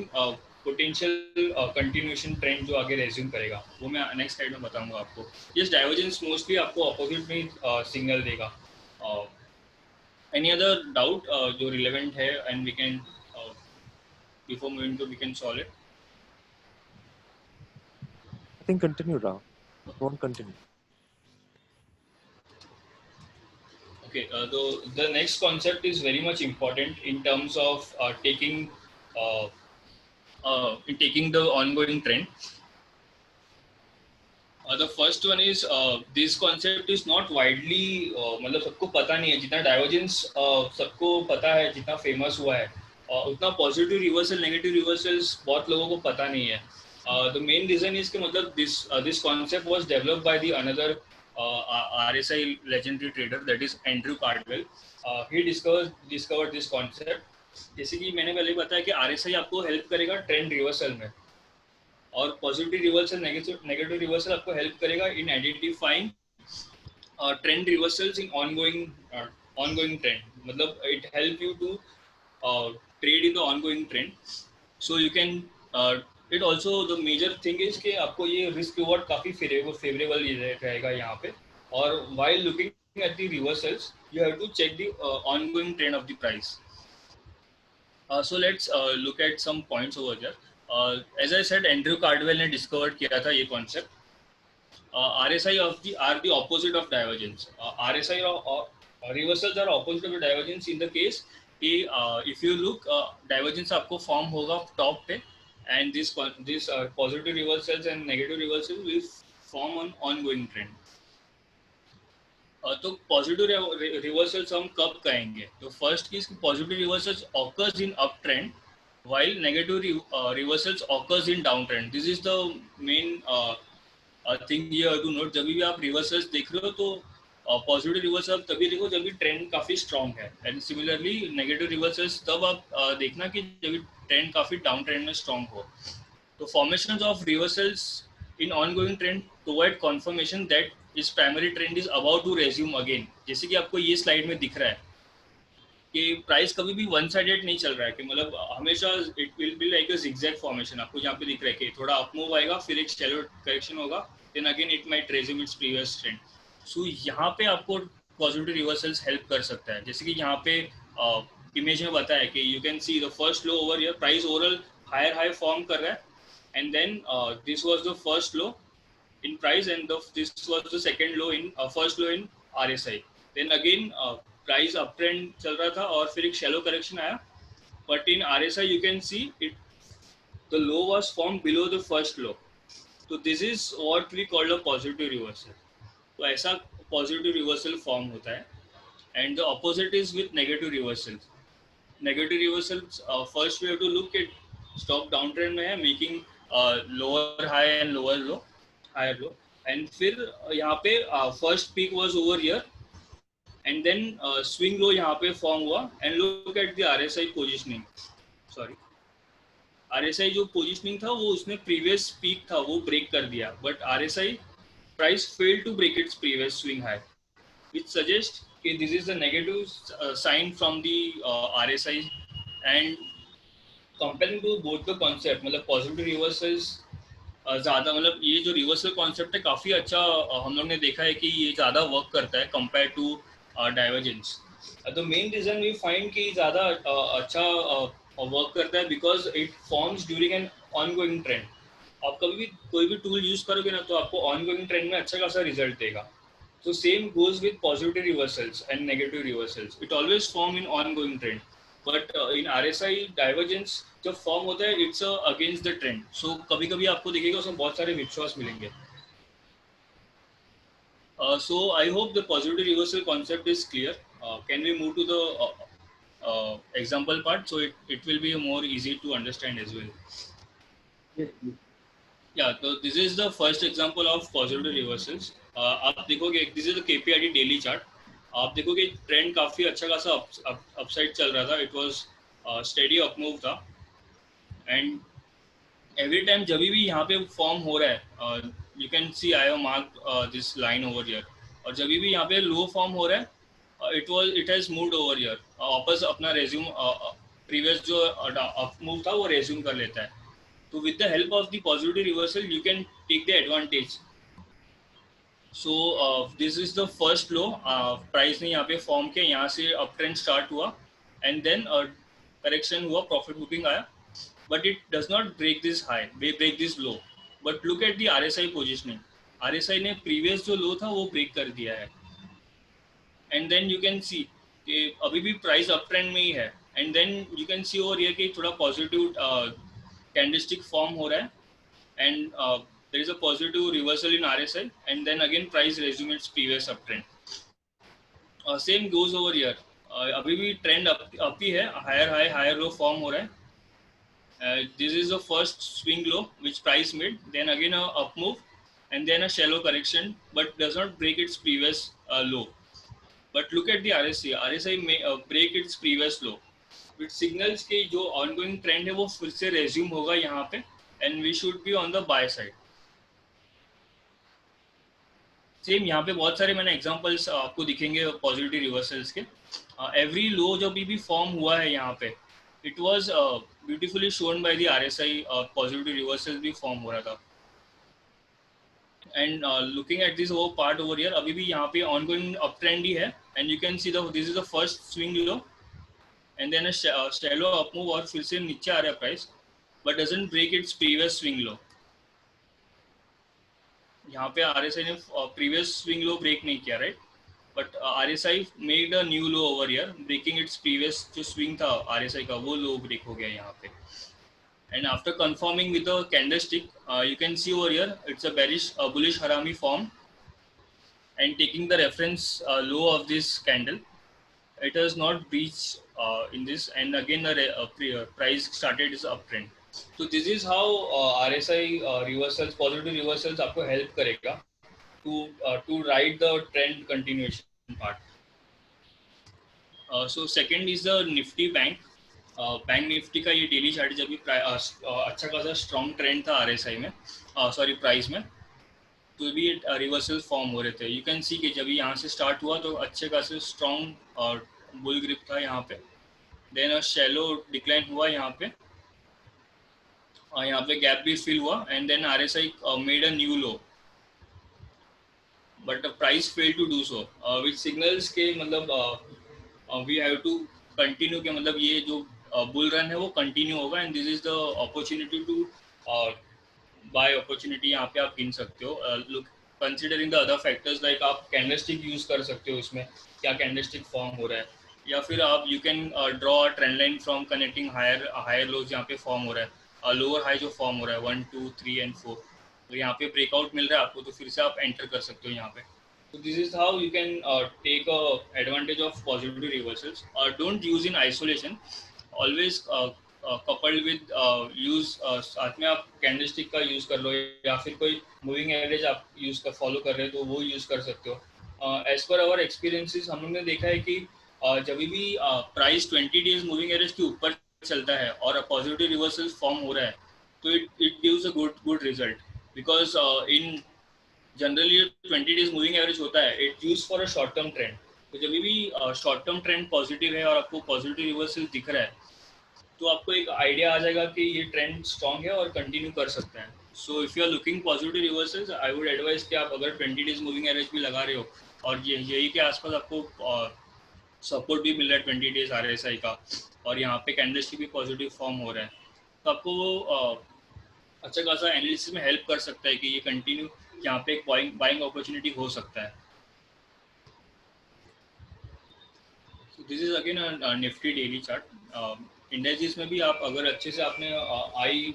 potential continuation trend जो आगे resume करेगा वो मैं नेक्स्ट स्लाइड में बताऊंगा आपको. Yes, divergence mostly आपको opposite में सिग्नल देगा. एनी अदर डाउट जो रिलेवेंट है and we can before moving to we can solve it. I think continue, Rao. Go on, continue. Okay, the next concept is very much important in terms of taking the ongoing trend. The first one is this concept is not widely मतलब सबको पता नहीं है. जितना divergence सबको पता है, जितना फेमस हुआ है, उतना पॉजिटिव रिवर्सल नेगेटिव रिवर्सल्स बहुत लोगों को पता नहीं है. The main reason is कि मतलब this concept was developed by the another RSI legendary trader, that is Andrew Cardwell. He discovered this concept. जैसे कि मैंने पहले बताया कि RSI आपको हेल्प करेगा ट्रेंड रिवर्सल में, और पॉजिटिव रिवर्सल नेगेटिव रिवर्सल आपको हेल्प करेगा in identifying trend reversals in ongoing trend. मतलब it help you to trade in the ongoing trend. So you can it also the major thing is कि आपको ये risk reward काफ़ी favourable रहेगा यहाँ पे. और while looking at the reversals you have to check the ongoing trend of the price. So let's look at some points over here. As I said, Andrew Cardwell ने discovered किया था ये concept. RSI are the opposite of divergence. RSI reversals are opposite of the divergence in the case कि if you look divergence आपको form होगा top पे, and this positive reversals and negative reversals will form on ongoing trend. तो positive reversals हम कब कहेंगे? तो first चीज positive reversals occurs in up trend while negative reversals occurs in down trend. This is the main thing you have to note. जब भी आप reversals देख रहे हो तो पॉजिटिव रिवर्सल तभी देखो जब भी ट्रेंड काफी स्ट्रांग है, एंड सिमिलरली नेगेटिव रिवर्सल्स तब आप देखना कि जब ट्रेंड काफी डाउन ट्रेंड में स्ट्रांग हो. तो formations of reversals in ongoing trend provide confirmation that its primary trend is about to resume again. जैसे कि आपको ये स्लाइड में दिख रहा है कि प्राइस कभी भी वन साइडेड नहीं चल रहा है, कि मतलब हमेशा it will be like a zigzag formation. आपको यहाँ पे दिख रहा है कि थोड़ा अप मूव आएगा, फिर एक शैलो करेक्शन होगा, then again it might resume its previous trend. So यहाँ पे आपको पॉजिटिव रिवर्सल्स हेल्प कर सकता है. जैसे कि यहाँ पे इमेज में बताया कि you can see the first low over here, price overall higher high form कर रहा है, and then this was the first low in price, and this was the second low in first low in RSI. Then again price uptrend चल रहा था और फिर एक shallow correction आया, but in RSI you can see the low was formed below the first low. So this is what we call a positive reversal. तो ऐसा positive reversal form होता है. And the opposite is with negative reversals. Negative reversals first we have to look at stock downtrend में है, making lower high and lower low, higher low, and फिर यहाँ पे first peak was over here, and then swing low यहाँ पे form हुआ, and look at the RSI positioning. Sorry, RSI जो positioning था वो उसने previous peak था वो break कर दिया, but RSI price failed to break its previous swing high, which suggests कि this is the negative sign from the RSI. And comparing to both the concept, मतलब पॉजिटिव रिवर्सल्स ज़्यादा, मतलब ये जो रिवर्सल कॉन्सेप्ट है काफ़ी अच्छा हम लोग ने देखा है कि ये ज़्यादा वर्क करता है compare to divergence. The main reason we find कि ज़्यादा अच्छा वर्क करता है because it forms during an ongoing trend. आप कभी भी कोई भी टूल यूज़ करोगे ना तो आपको ऑनगोइंग ट्रेंड में अच्छा खासा रिजल्ट देगा. So same goes with positive reversals and negative reversals. It always form in ongoing trend. But in RSI divergence जब फॉर्म होता है it's against the trend. So कभी-कभी आपको दिखेगा उसमें बहुत सारे whipsaws मिलेंगे. So I hope the positive reversal concept is clear. Can we move to the example part? So it will be more easy to understand as well. Yes, please. Yeah, so this is the first example of positive reversals. आप देखोगे this is the KPIT daily chart. आप देखोगे trend काफी अच्छा खासा upside चल रहा था. It was steady up move था, एंड एवरी टाइम जब भी यहाँ पे फॉर्म हो रहा है you can see I have marked this line over here, और जब भी यहाँ पे लो फॉर्म हो रहा है it has moved over here, वापस अपना रेज्यूम प्रीवियस जो अप मूव था वो रेज्यूम कर लेता है. So with the help of the positive reversal, you can take the advantage. So this is the first low. Price ने यहाँ पे फॉर्म किया, यहाँ से अप ट्रेंड स्टार्ट हुआ एंड देन करेक्शन हुआ, प्रॉफिट बुकिंग आया, but it does not break this high, break this low. But look at the RSI positioning. RSI ने previous जो low था वो break कर दिया है, and then you can see कि अभी भी price uptrend में ही है, and then you can see over here कि थोड़ा positive candlestick form हो रहा है, and there is a positive reversal in RSI, and then again price resumes its previous uptrend. Same goes over here. अभी भी trend up ही है, higher high higher low form हो रहा है. This is the first swing low which price made, then again a up move, and then a shallow correction, but does not break its previous low. But look at the RSI. RSI may break its previous low, which signals कि जो ongoing trend है वो फिर से resume होगा यहाँ पे, and we should be on the buy side. सेम यहाँ पे बहुत सारे मैंने एग्जांपल्स आपको दिखेंगे पॉजिटिव रिवर्सल्स के. एवरी लो जो भी फॉर्म हुआ है यहाँ पे, it was beautifully shown by the RSI. Positive reversal भी फॉर्म हो रहा था. एंड लुकिंग एट दिस वो पार्ट ओवर हियर, अभी भी यहाँ पे ऑनगोइंग अप ट्रेंड ही है, and you can see this is the first swing low, and then shallow up move, और फिर से नीचे आ रहा है price, but doesn't break its previous swing low. यहाँ पे RSI ने प्रीवियस स्विंग लो ब्रेक नहीं किया, right? But RSI made a new low over here, breaking its previous जो स्विंग था RSI का, वो लो ब्रेक हो गया यहाँ पे. And after confirming with the candlestick, you can see over here it's a bearish bullish harami form, and taking the reference low of this candle, it has not breached in this, and again the price started its uptrend. So this is how RSI reversals, positive reversals आपको help करेगा to ride the trend continuation part. So second is the Nifty Bank. Bank Nifty का ये daily chart जब भी अच्छा खासा strong trend था RSI में, सॉरी प्राइस में, तो भी रिवर्सल फॉर्म हो रहे थे. यू कैन सी कि जब यहाँ से स्टार्ट हुआ तो अच्छे खासे स्ट्रॉन्ग बुल ग्रिप था यहाँ पे, देन शैलो डिक्लाइन हुआ यहाँ पे, यहाँ पे गैप भी फिल हुआ, and then RSI made a new low, but the price fail to do so, which signals के मतलब वी हैव टू कंटिन्यू के, मतलब ये जो बुल रन है वो कंटिन्यू होगा, and this is the opportunity to buy opportunity. यहाँ पे आप गिन सकते हो. Look, considering the other factors like आप कैंडलस्टिक यूज कर सकते हो इसमें, क्या कैंडलस्टिक फॉर्म हो रहा है, या फिर आप you can draw a trend line from connecting higher lows यहाँ पे फॉर्म हो रहा है, लोअर हाई जो फॉर्म हो रहा है 1 2 3 and 4, तो यहाँ पे ब्रेकआउट मिल रहा है आपको, तो फिर से आप एंटर कर सकते हो यहाँ पे. So this is how you can take advantage of positive reversals. Don't use in isolation. Always coupled with use, साथ में आप कैंडलस्टिक का यूज कर लो, या फिर कोई मूविंग एवरेज आप यूज कर फॉलो कर रहे हो तो वो यूज कर सकते हो. एज पर आवर एक्सपीरियंसेस हम लोग ने देखा है कि जब भी प्राइस 20 डेज मूविंग एवरेज के ऊपर चलता है और पॉजिटिव रिवर्सल फॉर्म हो रहा है, तो it gives a good result, because in generally 20 days moving average होता है, it use for a short term trend. तो जब भी शॉर्ट टर्म ट्रेंड पॉजिटिव है और आपको पॉजिटिव रिवर्सल दिख रहा है, तो आपको एक आइडिया आ जाएगा कि ये ट्रेंड स्ट्रॉन्ग है और कंटिन्यू कर सकते हैं. So if you are looking positive reversals, I would advise कि आप अगर 20 डेज मूविंग एवरेज भी लगा रहे हो और यही के आसपास आपको सपोर्ट भी मिल रहा है 20 डेज RSI का, और यहाँ पे कैंडलस्टिक भी पॉजिटिव फॉर्म हो रहा है, तो आपको वो अच्छा खासा एनालिसिस में हेल्प कर सकता है कि ये कंटिन्यू यहाँ पे एक बाइंग अपॉर्चुनिटी हो सकता है. This is again Nifty daily chart. Index में भी आप अगर अच्छे से आपने आई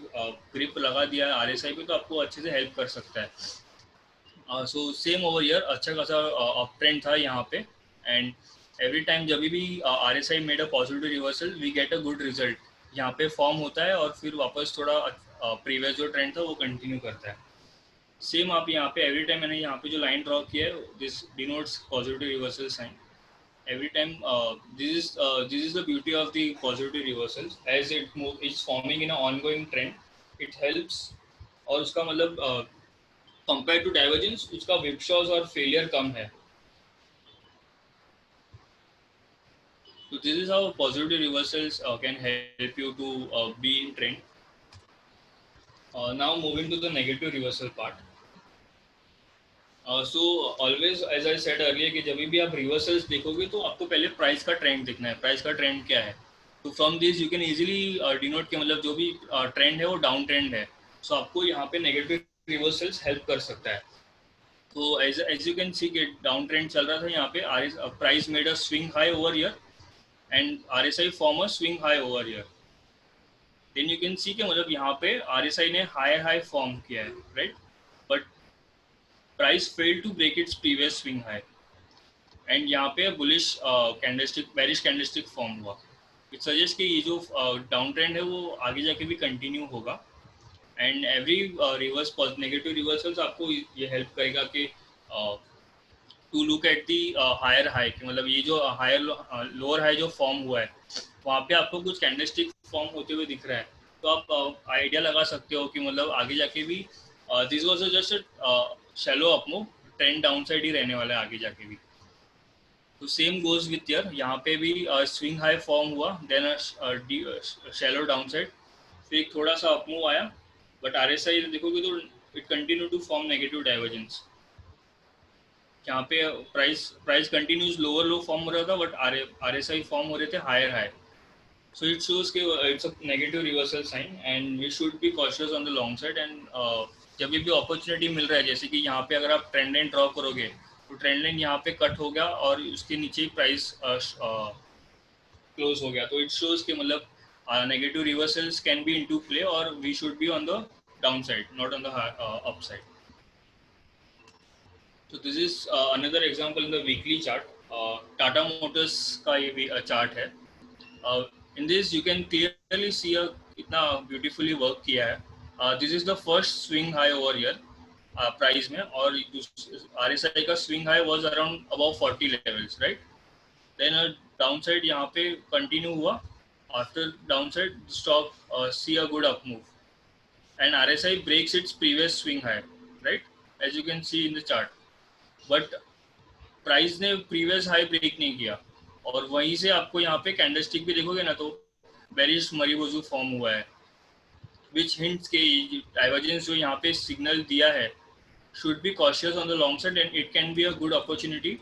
ग्रिप लगा दिया है RSI पे, तो आपको अच्छे से हेल्प कर सकता है. सो सेम ओवर हियर, अच्छा खासा अप ट्रेंड था यहाँ पे, एंड एवरी टाइम जब भी RSI made a positive reversal, we get a good result. यहाँ पे फॉर्म होता है और फिर वापस थोड़ा प्रीवियस जो ट्रेंड था वो कंटिन्यू करता है. सेम आप यहाँ पे एवरी टाइम, मैंने यहाँ पे जो लाइन ड्रॉ किया है, this denotes positive reversal sign. Every time this is the beauty of the positive reversals, as it's forming in an ongoing trend. It helps, और उसका मतलब compared to divergence उसका whipsaws और failure कम है. So this is how positive reversals can help you to be in trend. Now moving to the negative reversal part. So always as I said earlier कि जब भी आप reversals देखोगे तो आपको पहले प्राइस का ट्रेंड देखना है, प्राइस का ट्रेंड क्या है. तो from this you can easily denote कि मतलब जो भी ट्रेंड है वो डाउन ट्रेंड है. सो आपको यहाँ पे नेगेटिव रिवर्सल्स हेल्प कर सकता है. तो एज यू कैन सी कि डाउन ट्रेंड चल रहा था यहाँ पे, price made a swing high over here and RSI form a swing high over here. Then you can see कि मतलब यहाँ पे RSI ने हाई फॉर्म किया है, right. But price failed to break its previous swing high and यहाँ पे bullish candlestick bearish candlestick form हुआ. इट सजेस्ट कि ये जो डाउन ट्रेंड है वो आगे जाके भी कंटिन्यू होगा. And every reverse negative reversals आपको ये हेल्प करेगा कि to look at the higher high, मतलब ये जो हायर लोअर हाई जो फॉर्म हुआ है वहाँ पे आपको कुछ कैंडलस्टिक फॉर्म होते हुए दिख रहा है. तो आप आइडिया लगा सकते हो कि मतलब आगे जाके भी this was just shallow up move, trend down side ही रहने वाला है आगे जाके भी. तो सेम गोज विथ ईयर, यहाँ पे भी स्विंग हाई फॉर्म हुआ, देन शैलो डाउन साइड, फिर एक थोड़ा सा अप मूव आया. बट RSI देखोगे तो it continue to form negative divergence. यहाँ पे price continues lower low form हो रहा था बट RSI फॉर्म हो रहे थे higher high. So it shows कि it's a negative reversal sign and we should be cautious on the long side. And जब भी अपॉर्चुनिटी मिल रहा है, जैसे कि यहाँ पे अगर आप ट्रेंड लाइन ड्रॉ करोगे तो ट्रेंड लाइन यहाँ पे कट हो गया और उसके नीचे ही प्राइस क्लोज हो गया. तो इट शोज कि मतलब negative reversals can be into play और we should be on the down side, not on the up side. So this is another example in the weekly chart. Tata Motors का ये भी chart है. In this you can clearly see इतना beautifully work किया है. This is the first swing high over here price में, और RSI का swing high was around above 40 levels, right? Then downside यहाँ पे continue हुआ. After downside stock see a good up move and RSI breaks its previous swing high, right? As you can see in the chart. But price ने previous high break नहीं किया और वहीं से आपको यहाँ पे कैंडलस्टिक भी देखोगे ना तो बेरिश मरीबोजू फॉर्म हुआ है, विच हिंट्स के डाइवर्जेंस जो यहाँ पे सिग्नल दिया है should be cautious on the long side and it can be a good opportunity.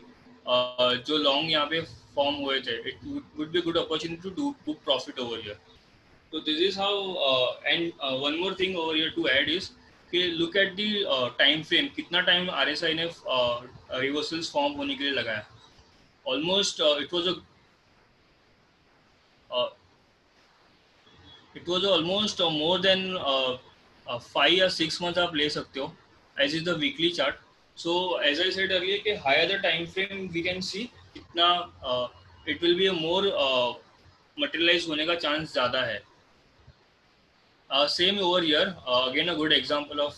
जो लॉन्ग यहाँ पे फॉर्म हुए थे it would be good opportunity to do book profit over here. तो this is how. And one more thing over here to add is कि look at the time frame, कितना time RSI ने reversals form होने के लिए लगाया. Almost it was almost more than 5 या 6 month आप ले सकते हो as is the weekly chart. So as I said earlier कि higher the time frame we can see इतना it will be a more materialize होने का चांस ज़्यादा है. Same over here, again a good example of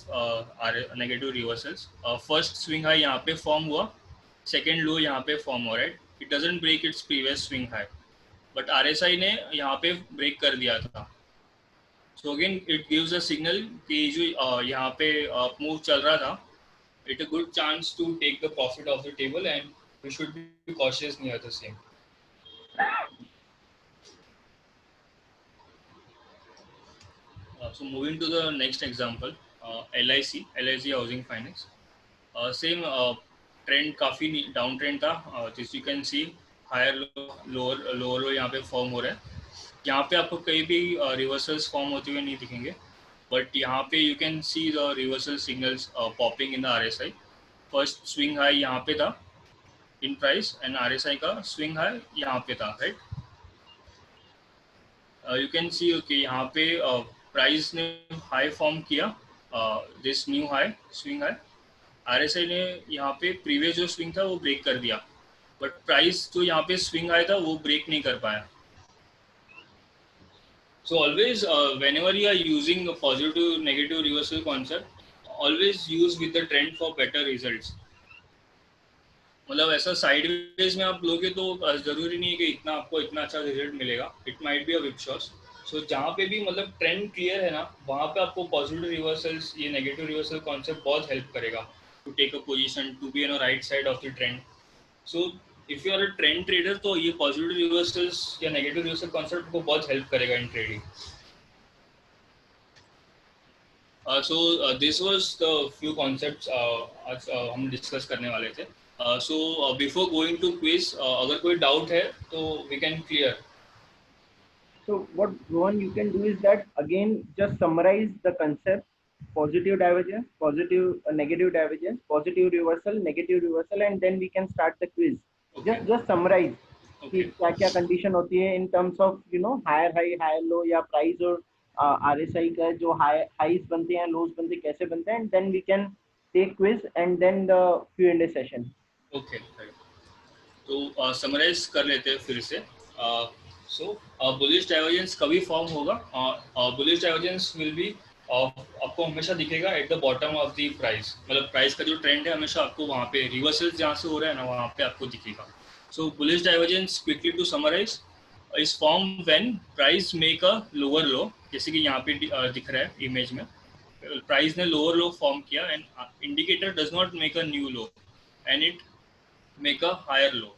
negative reversals. First swing high यहाँ पे form हुआ, second low यहाँ पे form हो रहा है. It doesn't break its previous swing high, but RSI ने यहाँ पे break कर दिया था. So again it gives a signal कि जो यहाँ पे move चल रहा था, it's a good chance to take the profit off the table and we should be cautious near the same. So moving to the next example, LIC Housing Finance. Same trend काफी down trend था. This you can see higher lower low यहाँ पे form हो रहा है. यहाँ पे आपको कहीं भी रिवर्सल्स फॉर्म होते हुए नहीं दिखेंगे, बट यहाँ पे you can see the reversal signals popping in the RSI. First swing high यहाँ पे था इन प्राइस एंड RSI का स्विंग हाई यहाँ पे था, right. You can see okay यहाँ पे प्राइस ने हाई फॉर्म किया, this new high swing high. RSI ने यहाँ पे प्रीवियस जो स्विंग था वो ब्रेक कर दिया, बट प्राइस जो यहाँ पे स्विंग आया था वो ब्रेक नहीं कर पाया. So always whenever you are using a positive negative reversal concept, always use with the trend for better results. मतलब ऐसा साइडवेज में आप लोगे तो जरूरी नहीं है कि आपको इतना अच्छा रिजल्ट मिलेगा. It might be a whip shot. So जहाँ पे भी मतलब ट्रेंड क्लियर है ना, वहाँ पे आपको पॉजिटिव रिवर्सल्स, ये नेगेटिव रिवर्सल कॉन्सेप्ट बहुत हेल्प करेगा to take a position, to be on right side of the trend. So if you are a trend trader तो ये पॉजिटिव रिवर्सल्स या नेगेटिव रिवर्सल कॉन्सेप्ट को बहुत हेल्प करेगा in trading. This was the few concepts आज हम discuss करने वाले थे. Before going to quiz, अगर कोई doubt है तो we can clear. So what Rohan you can do is that again just summarize the concept: positive divergence, negative divergence, positive reversal, negative reversal, and then we can start the quiz. Okay. Just summarize कि Okay. क्या क्या condition होती है in terms of higher high higher low या price और RSI का जो highs बनते हैं लोज बनते हैं कैसे बनते हैं, and then we can take quiz and then the Q&A session. Okay. Right. तो समराइज कर लेते हैं फिर से. बुलिश डाइवर्जेंस कभी फॉर्म होगा? बुलिश डाइवर्जेंस विल बी आपको हमेशा दिखेगा at the bottom of the price. मतलब प्राइस का जो ट्रेंड है हमेशा आपको वहाँ पे रिवर्सल जहाँ से हो रहा है ना वहाँ पे आपको दिखेगा. So bullish divergence quickly to summarise is form when price make a lower low, जैसे कि यहाँ पे दिख रहा है इमेज में. प्राइस ने लोअर लो फॉर्म किया and indicator does not make a new low and it make a higher low.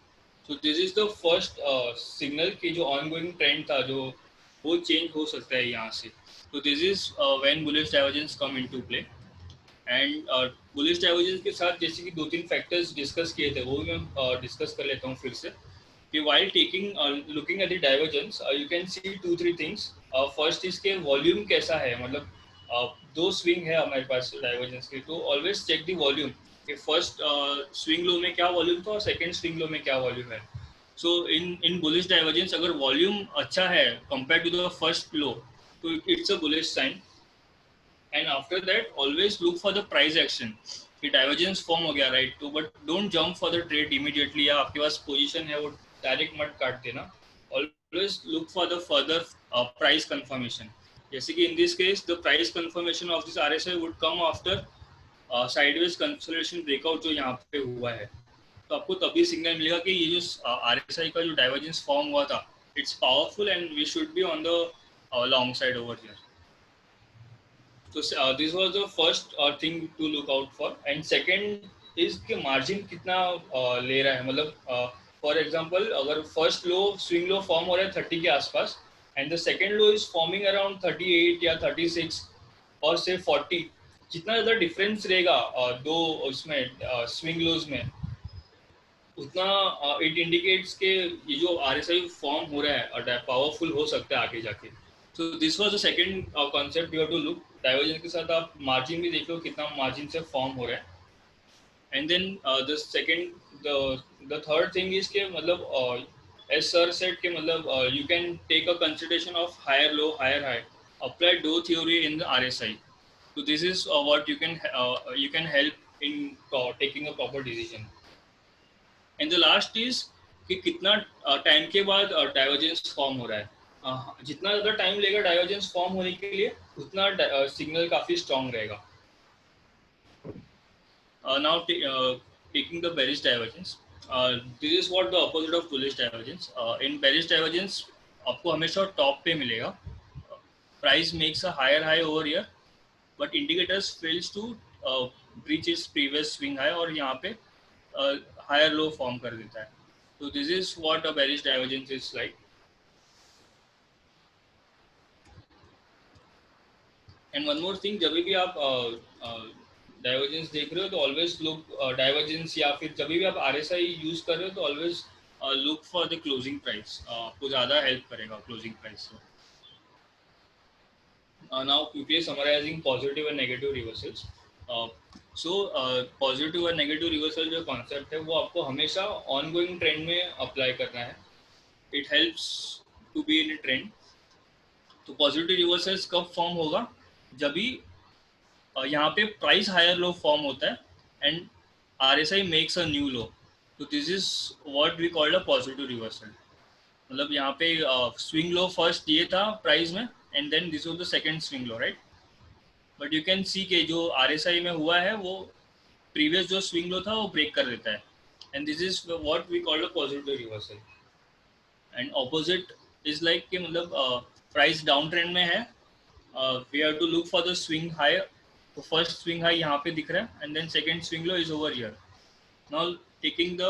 So this is the first signal कि जो ongoing trend था जो वो change हो सकता है यहाँ से. So this is when bullish divergence come into play. And bullish divergence के साथ जैसे कि 2-3 factors discuss किए थे वो भी मैं discuss कर लेता हूँ फिर से. कि while looking at the divergence, you can see 2-3 things. First is के volume कैसा है, मतलब दो swing है हमारे पास divergence के, तो always check the volume. कि फर्स्ट स्विंग लो में क्या वॉल्यूम था और सेकंड स्विंग लो में क्या वॉल्यूम है. सो इन बुलिश डाइवर्जेंस अगर वॉल्यूम अच्छा है compare to the first low तो it's a bullish sign. And after that always look for the price action कि डाइवर्जेंस फॉर्म हो गया राइट, तो but don't jump for the trade immediately, या आपके पास पोजीशन है वो डायरेक्ट मत काट देना. Always look for the further price confirmation. जैसे कि in this case the price confirmation of this RSI would come after sideways consolidation breakout जो यहाँ पे हुआ है. तो आपको तभी सिग्नल मिलेगा कि ये जो RSI का जो डाइवर्जेंस फॉर्म हुआ था it's powerful and we should be on the long side over here. तो this was the first thing to look out for. And second is कि मार्जिन कितना ले रहा है. मतलब फॉर एग्जांपल अगर first low swing low form हो रहा है 30 के आसपास and the second low is forming around 38 या 36 और से 40, जितना ज़्यादा डिफरेंस रहेगा दो उसमें स्विंग लोज में उतना इट इंडिकेट्स के ये जो RSI फॉर्म हो रहा है पावरफुल हो सकता है आगे जाके. So this was the second concept you have to look. Divergence के साथ आप मार्जिन भी देख लो कितना मार्जिन से फॉर्म हो रहा है. And then the second the third thing is के मतलब एज सर सेड के मतलब you can take a consideration of higher low higher high, apply Dow theory in the RSI. So this is what you can help in taking a proper decision. And the last is कि कितना time के बाद divergence form हो रहा है. जितना ज़्यादा time लेगा डाइवर्जेंस फॉर्म होने के लिए उतना सिग्नल काफ़ी स्ट्रॉन्ग रहेगा. Now taking the bearish divergence, this is what the opposite of bullish divergence. In bearish divergence आपको हमेशा टॉप पे मिलेगा. Price makes a higher high over here but indicators fails to breach its previous swing high और यहाँ पे higher low form कर देता है. So this is what a bearish divergence is like. And one more thing, जब भी आप divergence देख रहे हो तो ऑलवेज लुक डाइवर्जेंस या फिर जब भी आप RSI यूज कर रहे हो तो always look for the closing price. आपको ज़्यादा हेल्प करेगा closing price. Now quickly summarizing positive and negative reversals. Positive और नेगेटिव रिवर्सल जो कॉन्सेप्ट है वो आपको हमेशा ऑनगोइंग ट्रेंड में अप्लाई करना है. It helps to be in trend. तो पॉजिटिव रिवर्सल्स कब फॉर्म होगा? जब भी यहाँ पे प्राइस हायर लो फॉर्म होता है and RSI makes a new low. तो this is what we called a positive reversal. मतलब यहाँ पे स्विंग लो फर्स्ट ये था प्राइस में and then this was the second swing low right. But you can see के जो RSI में हुआ है वो प्रीवियस जो स्विंग लो था वो ब्रेक कर देता है and this is what we called a positive reversal. And opposite is like कि मतलब प्राइस डाउन ट्रेंड में है, we have to look for the swing high. तो फर्स्ट स्विंग हाई यहाँ पे दिख रहा है and then second swing low is over here. Now taking the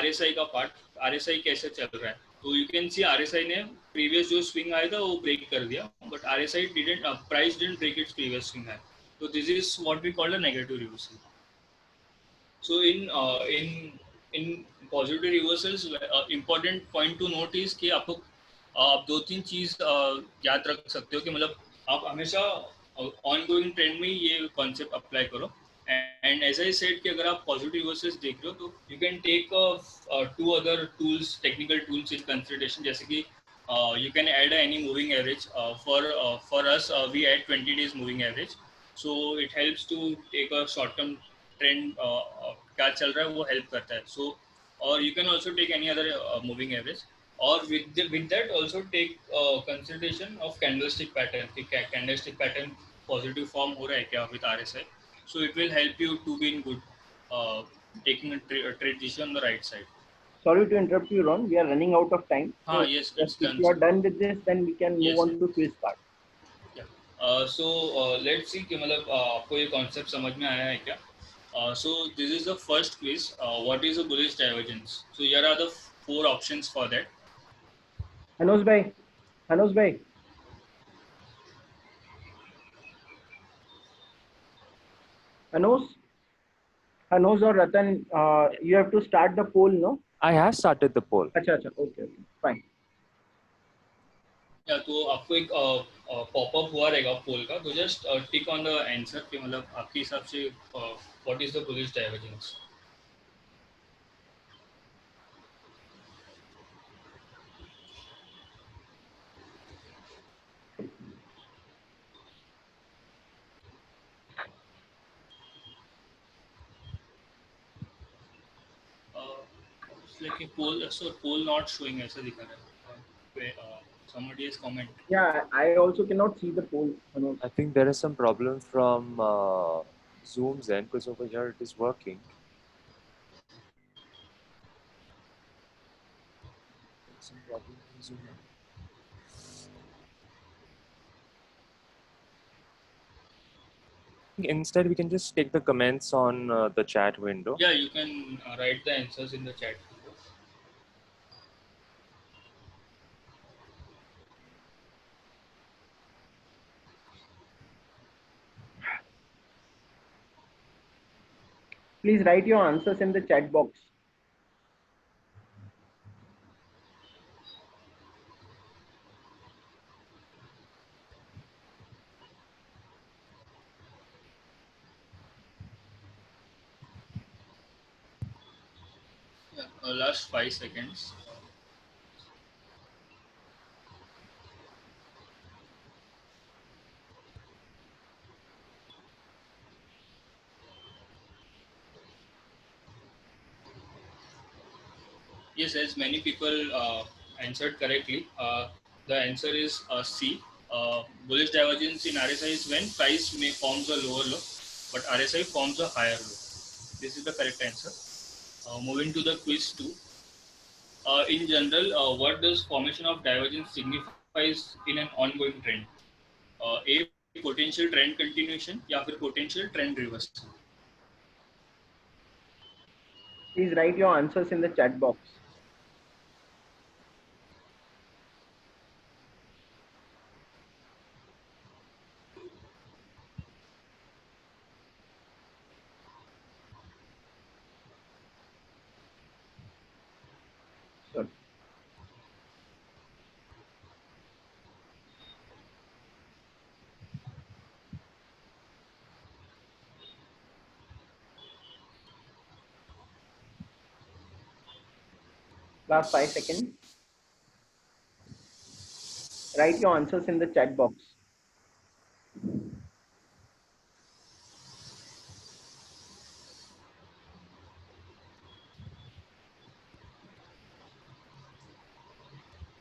RSI का पार्ट, RSI कैसे चल रहा है. तो यू कैन सी RSI ने प्रीवियस जो स्विंग आया था वो ब्रेक कर दिया but RSI didn't price didn't break its previous swing high. So this is what we call a negative reversal. So in positive reversals, important point to note is कि आपको आप दो तीन चीज याद रख सकते हो कि मतलब आप हमेशा ongoing ट्रेंड में ये कॉन्सेप्ट अप्लाई करो. And as I said कि अगर आप positive reversals देख रहे हो तो you can take two other tools, technical tools in consideration. जैसे कि you can add any moving average. For us we add 20 days moving average. So it helps to take a short term trend क्या चल रहा है वो help करता है. So और you can also take any other moving average और with that also take consideration of candlestick pattern कि candlestick pattern positive form हो रहा है क्या with RSI. So it will help you to be in good taking a trade decision on the right side. Sorry to interrupt you, Ron. We are running out of time. So Yes, it's if done. you are done with this, then we can move Yes, on to quiz part. So let's see कि मतलब आपको ये concept समझ में आया है क्या. So this is the first quiz. What is a bullish divergence? So here are the four options for that. Anuj bhai, Anuj bhai. Anuj or Ratan, you have to start the poll, no? I have started the poll. अच्छा, okay, fine. तो आपको एक popup हुआ रहेगा poll का, तो just tick on the answer कि मतलब आपके हिसाब से what is the bullish divergence. Like poll not showing ऐसा दिखा रहा है. Somebody has comment. Yeah, I also cannot see the poll, Anuj. I think there is some problem from Zoom's end because over here it is working. Some problem from Zoom end. Instead, we can just take the comments on the chat window. Yeah, you can write the answers in the chat. Please write your answers in the chat box. Last 5 seconds. Yes, as many people answered correctly. The answer is C. Bullish divergence in RSI is when price may forms a lower low, but RSI forms a higher low. This is the correct answer. Moving to the quiz 2. In general, what does formation of divergence signifies in an ongoing trend? A potential trend continuation या फिर potential trend reversal. Please write your answers in the chat box. Sorry. Last 5 seconds. Write your answers in the chat box.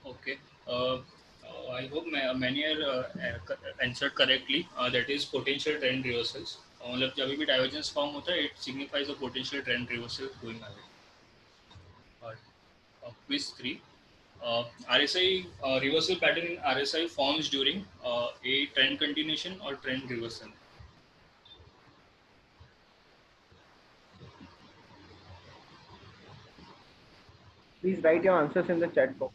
Okay. I hope many are answered correctly. That is potential trend reversals. मतलब जब भी divergence form होता है, it signifies a potential trend reversal going ahead. Quiz 3. RSI reversal pattern in RSI forms during a trend continuation or trend reversal. Please write your answers in the chat box.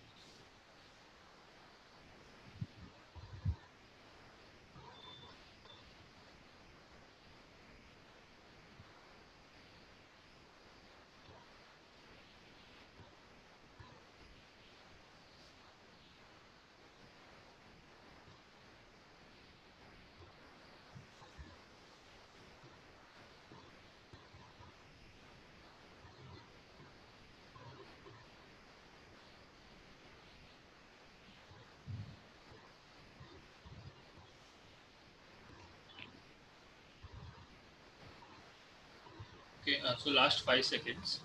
So last 5 seconds.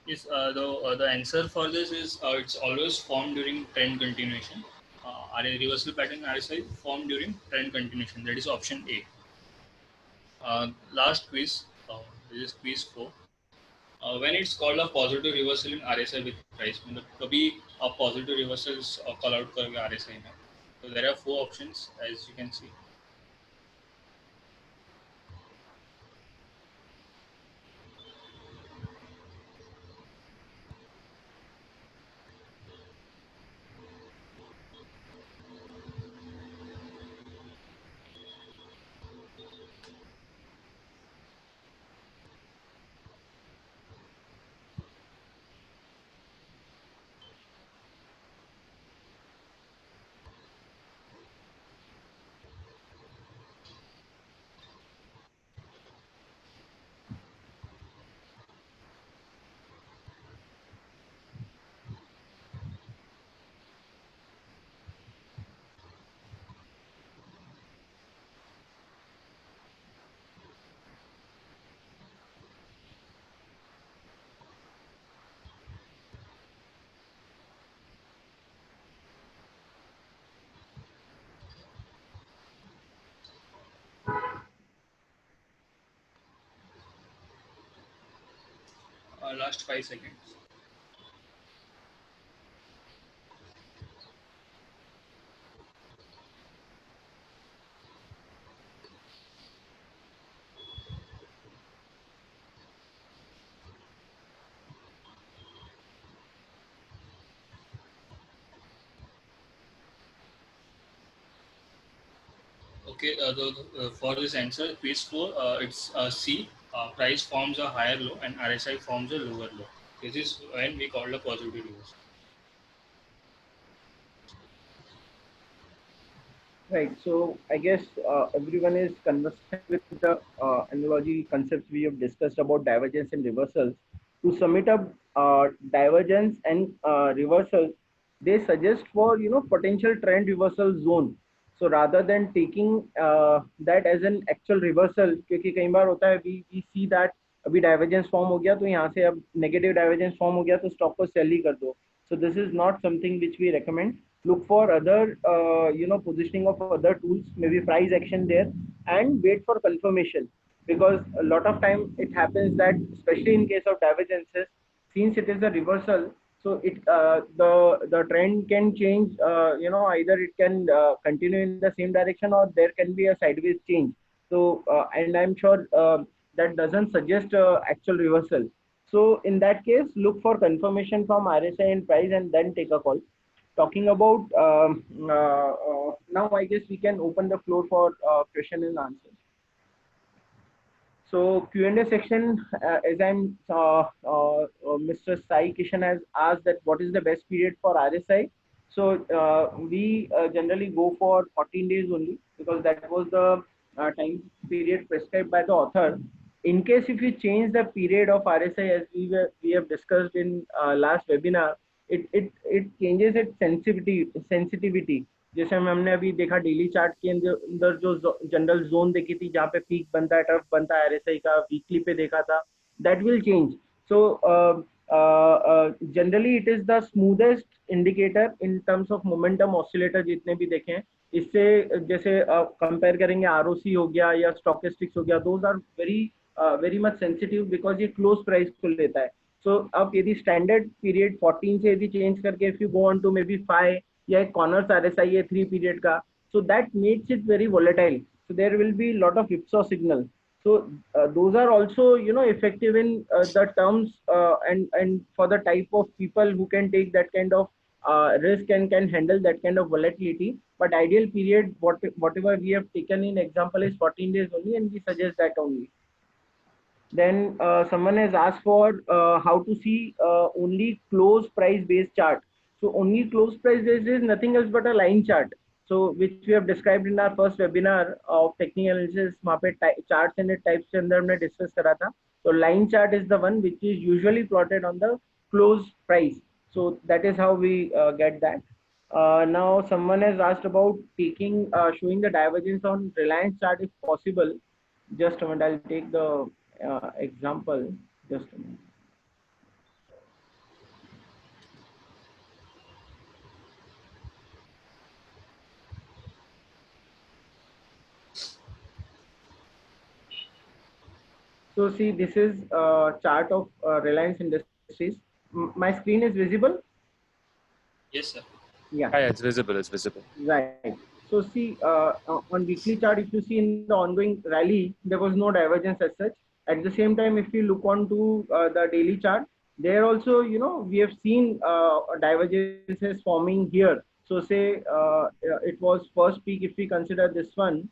Yes, the answer for this is it's always formed during trend continuation. A reversal pattern RSI formed during trend continuation. That is option A. Last quiz. This is quiz 4. When it's called a positive reversal in RSI with price, मतलब कभी a positive reversals call out करोगे RSI में. So there are 4 options as you can see. Last 5 seconds. Okay, for this answer, quiz 4, it's C. Price forms a higher low and RSI forms a lower low. This is when we call a positive reversal. Right. So I guess everyone is conversant with the analogy concepts we have discussed about divergence and reversals. To sum it up, divergence and reversals, they suggest for potential trend reversal zone. So rather than taking that as an actual reversal, क्योंकि कई बार होता है we see that अभी divergence form हो गया तो यहाँ से अब negative divergence form हो गया तो stock को sell ही कर दो. So this is not something which we recommend. Look for other positioning of other tools, maybe price action there, and wait for confirmation, because a lot of time it happens that especially in case of divergences, since it is a reversal, so it the trend can change, either it can continue in the same direction or there can be a sideways change. So and I'm sure that doesn't suggest actual reversal. So in that case, look for confirmation from RSI and price and then take a call. Talking about now, I guess we can open the floor for question and answers. So Q&A section, as I'm Mr. Sai Kishan has asked that what is the best period for RSI. So we generally go for 14 days only, because that was the time period prescribed by the author. In case if you change the period of RSI, as we have discussed in last webinar, it changes its sensitivity. जैसे हमने अभी देखा daily chart के अंदर जो general zone देखी थी जहाँ पे पीक बनता है, टर्फ बनता है, आरएसआई का वीकली पे देखा था, that will change. So generally it is the smoothest indicator in terms of momentum oscillator जितने भी देखे हैं. इससे जैसे कंपेयर करेंगे आरओसी हो गया या स्टॉकेस्टिक्स हो गया, those are very much sensitive because ये क्लोज प्राइस को लेता है. सो अब यदि स्टैंडर्ड पीरियड 14 से यदि चेंज करके if you go on to maybe 5 या एक कॉर्नर्स आरएसआई है 3 पीरियड का, so that makes it very volatile. So there will be lot of whipsaw signal. So those are also effective in the terms and for the type of people who can take that kind of risk and can handle that kind of volatility. But ideal period, whatever we have taken in example, is 14 days only, and we suggest that only. Then someone has asked for how to see only close price based chart. So only close price based is nothing else but a line chart. So which we have described in our first webinar of technical analysis. वहाँ पे charts and types के अंदर हमने discuss करा था. So line chart is the one which is usually plotted on the close price. So that is how we get that. Now someone has asked about taking showing the divergence on Reliance chart if possible. Just a minute, I'll take the example. Just a minute. So see, this is a chart of Reliance Industries. My screen is visible? Yes, sir. Yeah. Yeah, it's visible. It's visible. Right. So see, on weekly chart, if you see in the ongoing rally, there was no divergence as such. At the same time, if you look onto the daily chart, there also, we have seen divergences forming here. So say it was first peak, if we consider this one,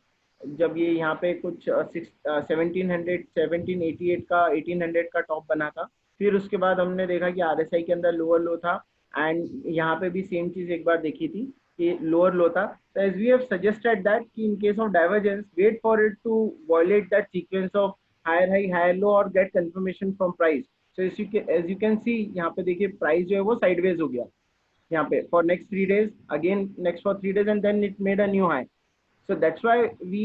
जब ये यहाँ पे कुछ 1700 1788 का 1800 का top बना था, फिर उसके बाद हमने देखा कि आरएसआई के अंदर लोअर लो था, एंड यहाँ पे भी सेम चीज एक बार देखी थी कि lower low था. So as we have suggested that in case of divergence, wait for it to violate that sequence of higher high, higher low और get confirmation from price. So as you can see यहाँ पे देखिए price जो है वो sideways हो गया यहाँ पे for next 3 days, again next for 3 days, and then it made a new high. So that's why we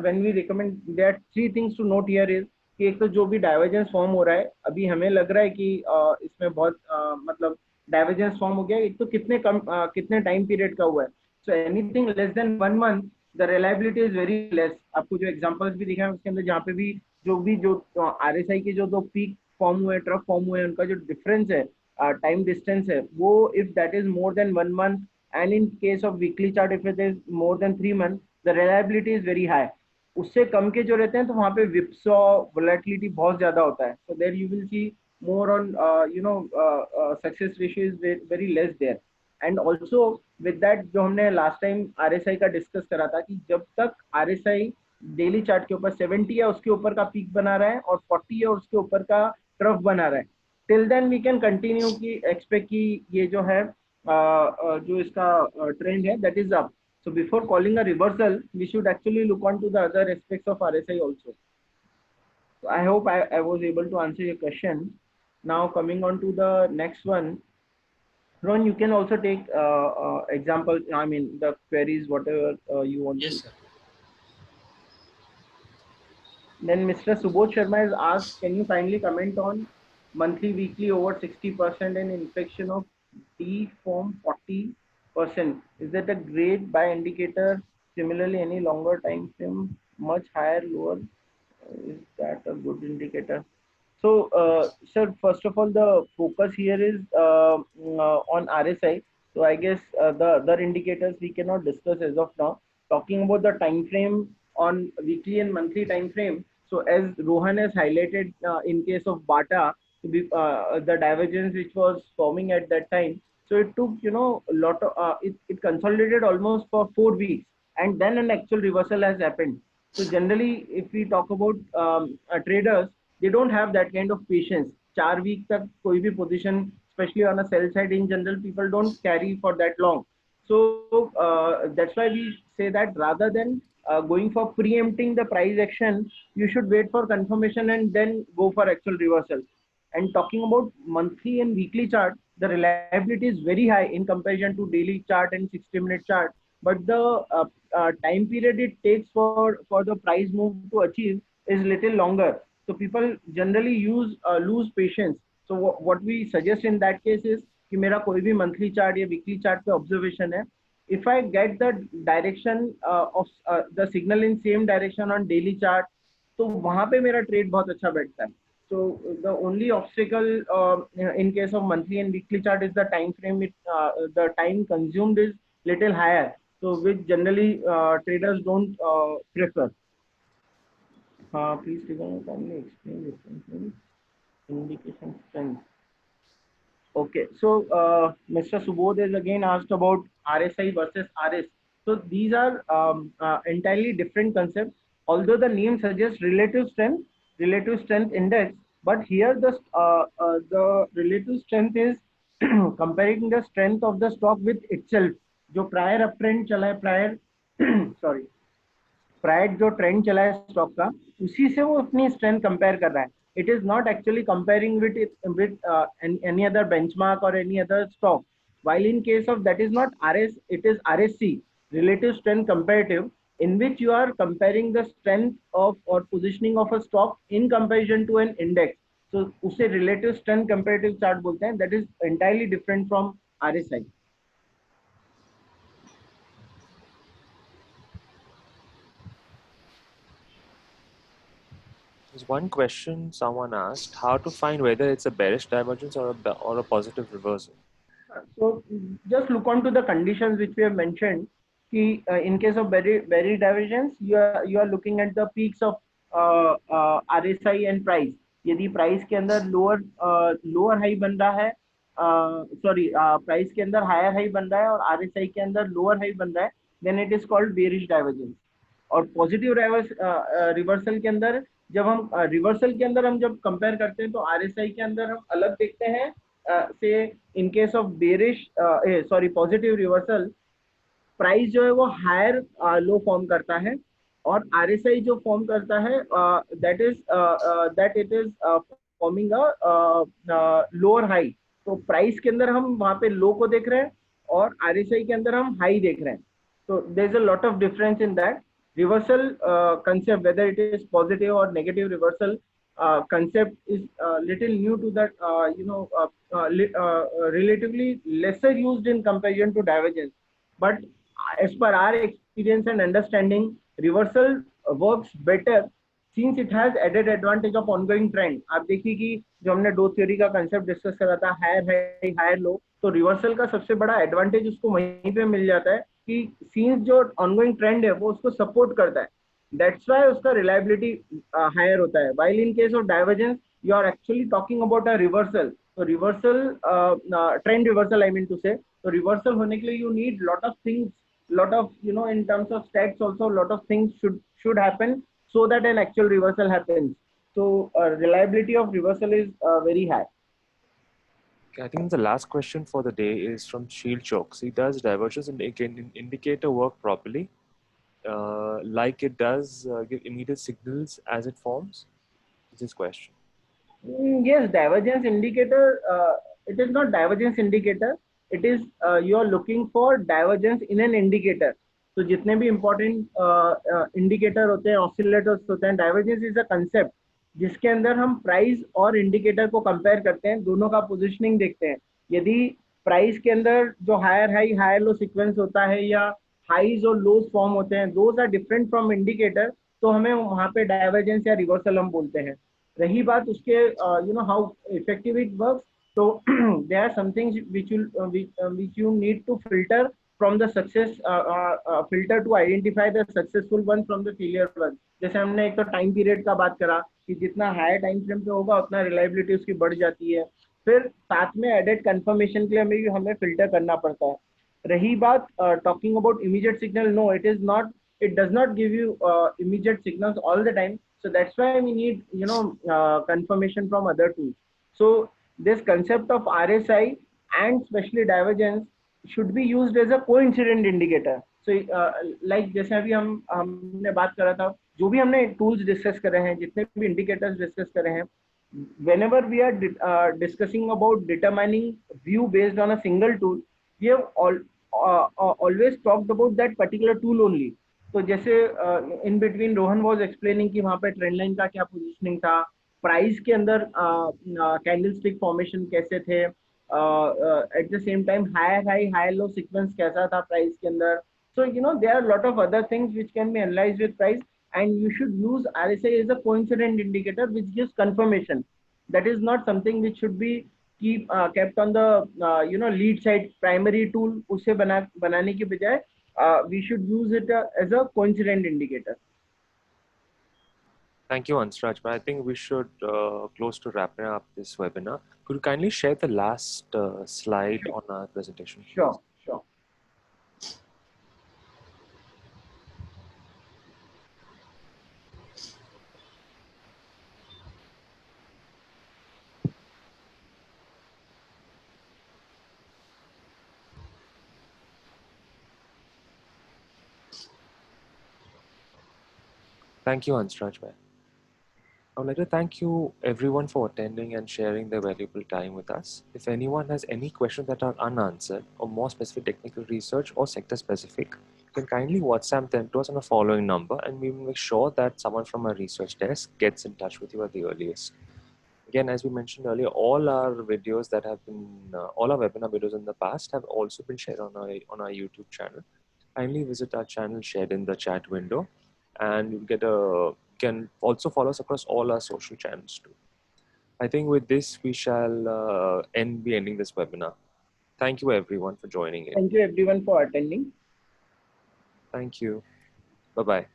when we recommend, there are 3 things to note here is कि एक तो जो भी डाइवर्जेंस फॉर्म हो रहा है अभी हमें लग रहा है कि इसमें बहुत मतलब डाइवर्जेंस फॉर्म हो गया, एक तो कितने टाइम पीरियड का हुआ है. So anything less than 1 month the reliability is very less. आपको जो एग्जांपल्स भी दिखाए उसके अंदर जहाँ पे भी जो आरएसआई के जो दो पीक फॉर्म हुए, ट्रफ फॉर्म हुए, उनका जो डिफरेंस है, टाइम डिस्टेंस है, वो if that is more than 1 month, and in case of weekly chart if it is more than 3 months, the reliability is very high. उससे कम के जो रहते हैं तो वहाँ पे whipsaw volatility बहुत ज्यादा होता है. So there you will see more on success ratio is very, very less there. And also with that जो हमने last time RSI का discuss करा था कि जब तक RSI डेली चार्ट के ऊपर 70 या उसके ऊपर का पीक बना रहा है और 40 या उसके ऊपर का ट्रफ बना रहा है, till then we can continue की एक्सपेक्ट की ये जो है जो इसका ट्रेंड है that is up. So before calling a reversal, we should actually look on to the other aspects of RSI also. So I hope I was able to answer your question. Now coming on to the next one, Ron, you can also take examples. I mean the queries, whatever you want. Yes, sir. Then Mr. Subodh Sharma has asked, can you kindly comment on monthly, weekly over 60% and inflection of D form 40%? Is that a great buy indicator? Similarly, any longer time frame, much higher, lower? Is that a good indicator? So, sir, first of all, the focus here is on RSI. So, I guess the other indicators we cannot discuss as of now. Talking about the time frame on weekly and monthly time frame. So, as Rohan has highlighted, in case of Bata, the divergence which was forming at that time. So, it took a lot of it consolidated almost for 4 weeks, and then an actual reversal has happened. So, generally, if we talk about traders, they don't have that kind of patience. 4 weeks tak koi bhi position, especially on a sell side in general, people don't carry for that long. So that's why we say that rather than going for preempting the price action, you should wait for confirmation and then go for actual reversal. And talking about monthly and weekly chart, the reliability is very high in comparison to daily chart and 60-minute chart. But the time period it takes for the price move to achieve is little longer. So people generally lose patience. So what we suggest in that case is कि मेरा कोई भी monthly chart या weekly chart पे observation है, if I get the direction of the signal in same direction on daily chart, तो वहां पे मेरा ट्रेड बहुत अच्छा बैठता है. So the only obstacle in case of monthly and weekly chart is the time frame. The time consumed is little higher, so which generally traders don't prefer. Please kindly explain difference in indication strength. Okay, so Mr. Subodh has again asked about RSI versus RS. So these are entirely different concepts. Although the name suggests relative strength index, but here the relative strength is comparing the strength of the stock with itself. जो prior uptrend चला है, prior जो trend चला है stock का, उसी से वो अपनी स्ट्रेंथ कंपेयर कर रहा है. It is not actually comparing with any other benchmark or any other stock. While in case of that is not RS, it is RSC, relative strength comparative, in which you are comparing the strength of or positioning of a stock in comparison to an index. So उसे relative strength comparative chart बोलते हैं. That is entirely different from RSI. There's one question someone asked: how to find whether it's a bearish divergence or a positive reversal? So just look on to the conditions which we have mentioned. In case of bearish divergence, you are looking at the peaks of RSI and price. यदि price के अंदर lower high बन रहा है, sorry price के अंदर higher high बन रहा है और RSI के अंदर लोअर हाई बन रहा है, then it is called bearish divergence. और पॉजिटिव रिवर्सल के अंदर जब हम रिवर्सल के अंदर हम जब कंपेयर करते हैं तो RSI के अंदर हम अलग देखते हैं. से इन case of bearish sorry positive reversal, price जो है वो हायर लो फॉर्म करता है और RSI जो फॉर्म करता है that it is forming a lower high. तो प्राइस के अंदर हम वहां पे लो को देख रहे हैं और RSI के अंदर हम हाई देख रहे हैं. So there's a lot of difference in that. Reversal concept, whether it is positive or negative reversal concept, is little new to that, relatively lesser used in comparison to divergence. But as per our experience and understanding, reversal works better since it has added advantage of ongoing trend. आप देखिए कि जो हमने दो theory का concept discuss करा था, higher high higher लो, तो रिवर्सल का सबसे बड़ा एडवांटेज उसको वहीं पे मिल जाता है कि सीन्स जो ऑनगोइंग ट्रेंड है वो उसको सपोर्ट करता है. दैट्स व्हाई उसका रिलायबिलिटी हायर होता है. While in case of divergence you are actually talking about a reversal. तो reversal trend reversal I mean to say, तो रिवर्सल होने के लिए you need lot of things, lot of in terms of stats also, lot of things should happen so that an actual reversal happens. So reliability of reversal is very high. I think the last question for the day is from Shield Chokes. He does divergence indicator work properly, like it does give immediate signals as it forms? Is this question. Yes, divergence indicator, it is not divergence indicator, it is you are looking for divergence in an indicator. तो जितने भी important indicator होते हैं, oscillators होते हैं, divergence is a concept जिसके अंदर हम प्राइस और इंडिकेटर को कंपेयर करते हैं, दोनों का पोजीशनिंग देखते हैं. यदि प्राइस के अंदर जो higher high higher low sequence होता है या हाईज और लोज फॉर्म होते हैं, those are different from indicator, तो हमें वहां पे डाइवर्जेंस या रिवर्सल हम बोलते हैं. रही बात उसके हाउ इफेक्टिव इट वर्क्स, तो there are some things which you need to filter from the success, filter to identify the successful one from the failure one. जैसे हमने एक तो टाइम पीरियड का बात करा कि जितना हायर टाइम फ्रेम पे होगा उतना रिलायबिलिटी उसकी बढ़ जाती है. फिर साथ में एडेड कंफर्मेशन के लिए हमें फिल्टर करना पड़ता है. रही बात talking about immediate signal, no it is not, it does not give you immediate signals all the time. So that's why we need confirmation from other tools. So this concept of RSI and especially divergence should be used as a coincident indicator. So like जैसे अभी हमने बात करा था, जो भी हमने tools discuss करे हैं, जितने भी indicators डिस्कस करे हैं, whenever we are discussing about determining view based on a single tool, we have always talked about that particular tool only. तो जैसे in between Rohan was explaining कि वहां पे ट्रेंड लाइन का क्या पोजीशनिंग था, प्राइस के अंदर कैंडल स्टिक फॉर्मेशन कैसे थे, at the same time higher high higher low sequence कैसा था प्राइस के अंदर. So there are lot of other things which can be analysed with price, and you should use RSI as a coincident indicator which gives confirmation. That is not something which should be kept on the lead side primary tool. उसे बनाने की बजाय we should use it as a coincident indicator. Thank you, Ansraj. But I think we should close to wrapping up this webinar. Could you kindly share the last slide on our presentation? Sure. Thank you, Ansraj. I would like to thank you everyone for attending and sharing their valuable time with us. If anyone has any questions that are unanswered or more specific technical research or sector specific, you can kindly WhatsApp them to us on the following number and we will make sure that someone from our research desk gets in touch with you at the earliest. Again, as we mentioned earlier, all our videos that have been, all our webinar videos in the past have also been shared on our YouTube channel. Kindly visit our channel shared in the chat window and you can also follow us across all our social channels too. I think with this, we shall be ending this webinar. Thank you everyone for joining in. Thank you everyone for attending. Thank you. Bye-bye.